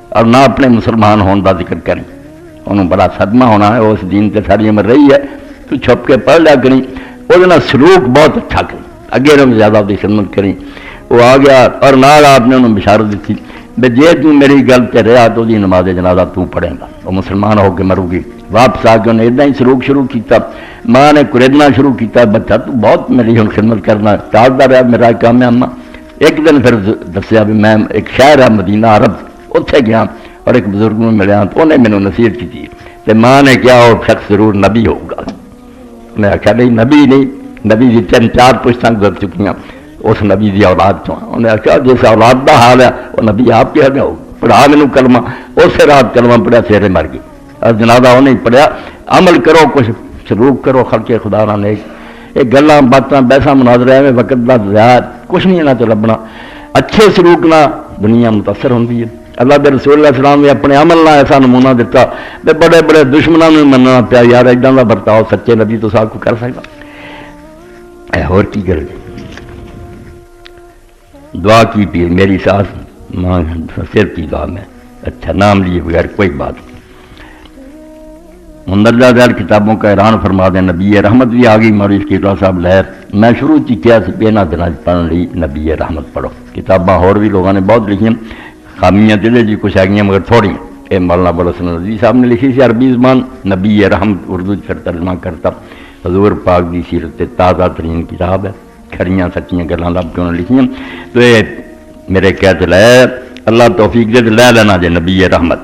اور نہ اپنے مسلمان ہونے کا ذکر کریں. انہوں بڑا صدمہ ہونا ہے، وہ اس دین سے ساری عمر رہی ہے، تو چھپ کے پڑھ لیا کریں. وہ سلوک بہت اچھا کریں، اگے نہ زیادہ اس کی خدمت کریں. وہ آ گیا اور نال آپ نے انہوں بشارت دیتی بے جے تو میری گل تے رہا تو دی نماز جنازہ تو پڑھے گا، وہ مسلمان ہو کے مرو گی. واپس آ کے انہیں ادا ہی سلوک شروع کیتا. ماں نے کریدنا شروع کیتا، بچہ تو بہت میری ہوں خدمت کرنا ٹالتا رہا، میرا کام ہے اماں. ایک دن پھر دسیا بھی میں ایک شہر ہے مدینہ عرب، اتنے گیا اور ایک بزرگ میں ملیا تو انہیں مینوں نصیحت کی تھی. تو ماں نے کیا وہ شخص ضرور نبی ہوگا. میں آخیا نہیں نبی نہیں، نبی کی 3-4 پشتاں گزر چکیاں، اس نبی کی اولاد چ. انہیں آخیا جس اولاد کا حال ہے وہ نبی آپ کے ہو. پڑھا مینوں کلمہ، اس رات کلمہ پڑھیا سیرے مر گئی. اور جنازہ وہ نہیں پڑھیا. عمل کرو، کچھ سلوک کرو، خلق خدا نہ نیک. یہ گلاں باتاں بحثاں مناظرے میں وقت کا ضیاع کچھ نہیں یہاں تو لبنا. اچھے سلوک نہ دنیا متاثر ہوتی ہے. اللہ کے رسول اللہ السلام نے اپنے عمل نہ ایسا نمونہ دیتا کہ بڑے بڑے دشمنوں نے مننا پیا. یار ایڈاں کا برتاؤ سچے نبی تو سب کو کر سکتا. اور کی کر دعا کی پیر میری ساس ماں سر کی دعا میں اچھا نام لیے بغیر کوئی بات نہیں. مندرجہ ذیل کتابوں کا اعلان فرما دیں. نبی رحمت بھی آ گئی مولوی شکیل صاحب لہر. میں شروع کی کیا بینا دن پڑھنے لی نبی رحمت پڑھو. کتاباں اور بھی لوگوں نے بہت لکھی ہیں, خامیاں دلے جی کچھ آگئی مگر تھوڑی ہیں. اے مولانا بلحسن رضوی صاحب نے لکھی سی عربی زبان, نبی رحمت اردو پھر ترجمہ کرتا. حضور پاک دی سیرت تازہ ترین کتاب ہے, کھڑیاں سچیاں گلاں لب کے انہوں نے لکھی ہیں. تو یہ میرے کہتے لے اللہ توفیق دے لے لینا جے نبی رحمت.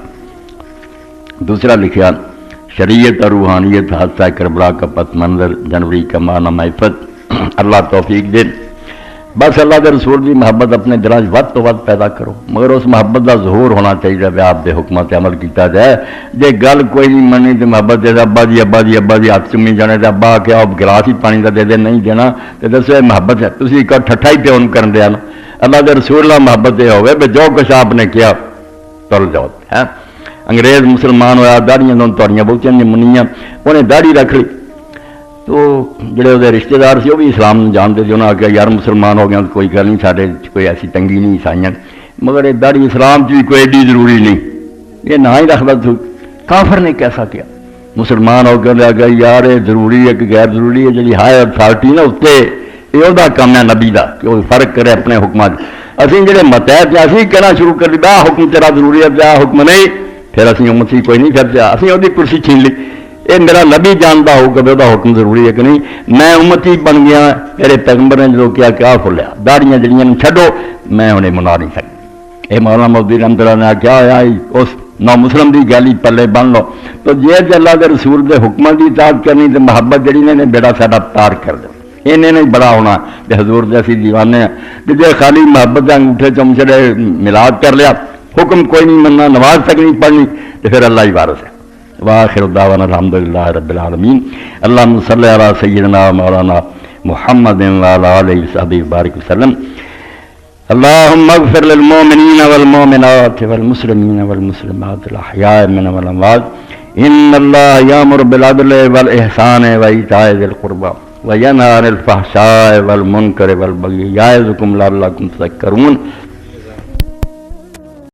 دوسرا لکھا شریعت اور روحانیت حادثہ کربلا کا پس منظر جنوری کا معنی معرفت. اللہ توفیق دے. بس اللہ کے رسول کی محبت اپنے دلوں ود تو ود پیدا کرو, مگر اس محبت کا ظہور ہونا چاہیے کہ آپ کے حکمات عمل کیا جائے. جے گل کوئی نہیں منی تو محبت دے ابا جی ابا جی ابا جی ہاتھ چومی جانے تو ابا کیا گلاس ہی پانی کا دے دے نہیں دینا تو دسو یہ محبت ہے. تھی ایک ٹھٹھا ہی پیون کر دیا نا. اللہ کے رسول اللہ محبت یہ ہوئے بھی جو کچھ آپ نے کیا تل جاؤ ہے. انگریز مسلمان ہوا داڑیاں دونوں توڑیاں بہتیاں منیاں انہیں داڑھی رکھ لی. تو جڑے وہ رشتہ دار سی وہ بھی اسلام جانتے تھے. انہوں نے آخیا یار مسلمان ہو گیا کوئی گل نہیں, سارے کوئی ایسی تنگی نہیں عیسائیاں, مگر یہ داڑھی اسلام کی کوئی ایڈی ضروری نہیں, یہ نہ ہی رکھتا تو کافر نے کیسا کیا. مسلمان ہو کے آگیا یار یہ ضروری ہے کہ غیر ضروری ہے. جی ہائی اتھارٹی نا اتنے یہ وہ کام ہے نبی کا کہ وہ فرق کرے اپنے حکمات. اسی جڑے متحد ہیں اسی کہنا شروع کر دی آ حکم تیرا ضروری ہے آ حکم نہیں, پھر اسی امتی کوئی نہیں پھر اسی وہ کرسی چھین لی. یہ میرا نبی جانتا ہو کہ وہ حکم ضروری ہے کہ نہیں. میں امتی بن گیا, میرے پیغمبر نے جو کیا کیا کھولیا داڑیاں جڑیاں چھڈو میں انہیں منا نہیں سکتا. یہ مولانا مودودی رحمۃ اللہ نے کیا ہوا اس نو مسلم کی گل ہی پلے بن لو. تو جی اللہ کے رسول کے حکموں کی اطاعت کرنی تو محبت جڑی نے بیڑا ساڈا پار کر دے. انہیں نہیں بڑا ہونا کہ حضور دے اسی دیوانے ہیں. جی خالی محبت کے انگوٹھے چمچڑے ملاد کر لیا, حکم کوئی نہیں مننا, نماز تک نہیں پڑھنی, تو پھر اللہ ہی وارث ہے. وآخر دعوانا الحمدللہ رب العالمین. اللہم صلی علی سیدنا مولانا محمد وعلی آلہ وصحبہ بارک وسلم. اللہم اغفر للمؤمنین والمؤمنات والمسلمین والمسلمات الاحیاء منهم والاموات. ان اللہ یامر بالعدل والاحسان وایتاء ذی القربى وینہی عن الفحشاء والمنکر والبغی یعظکم لعلکم تذکرون.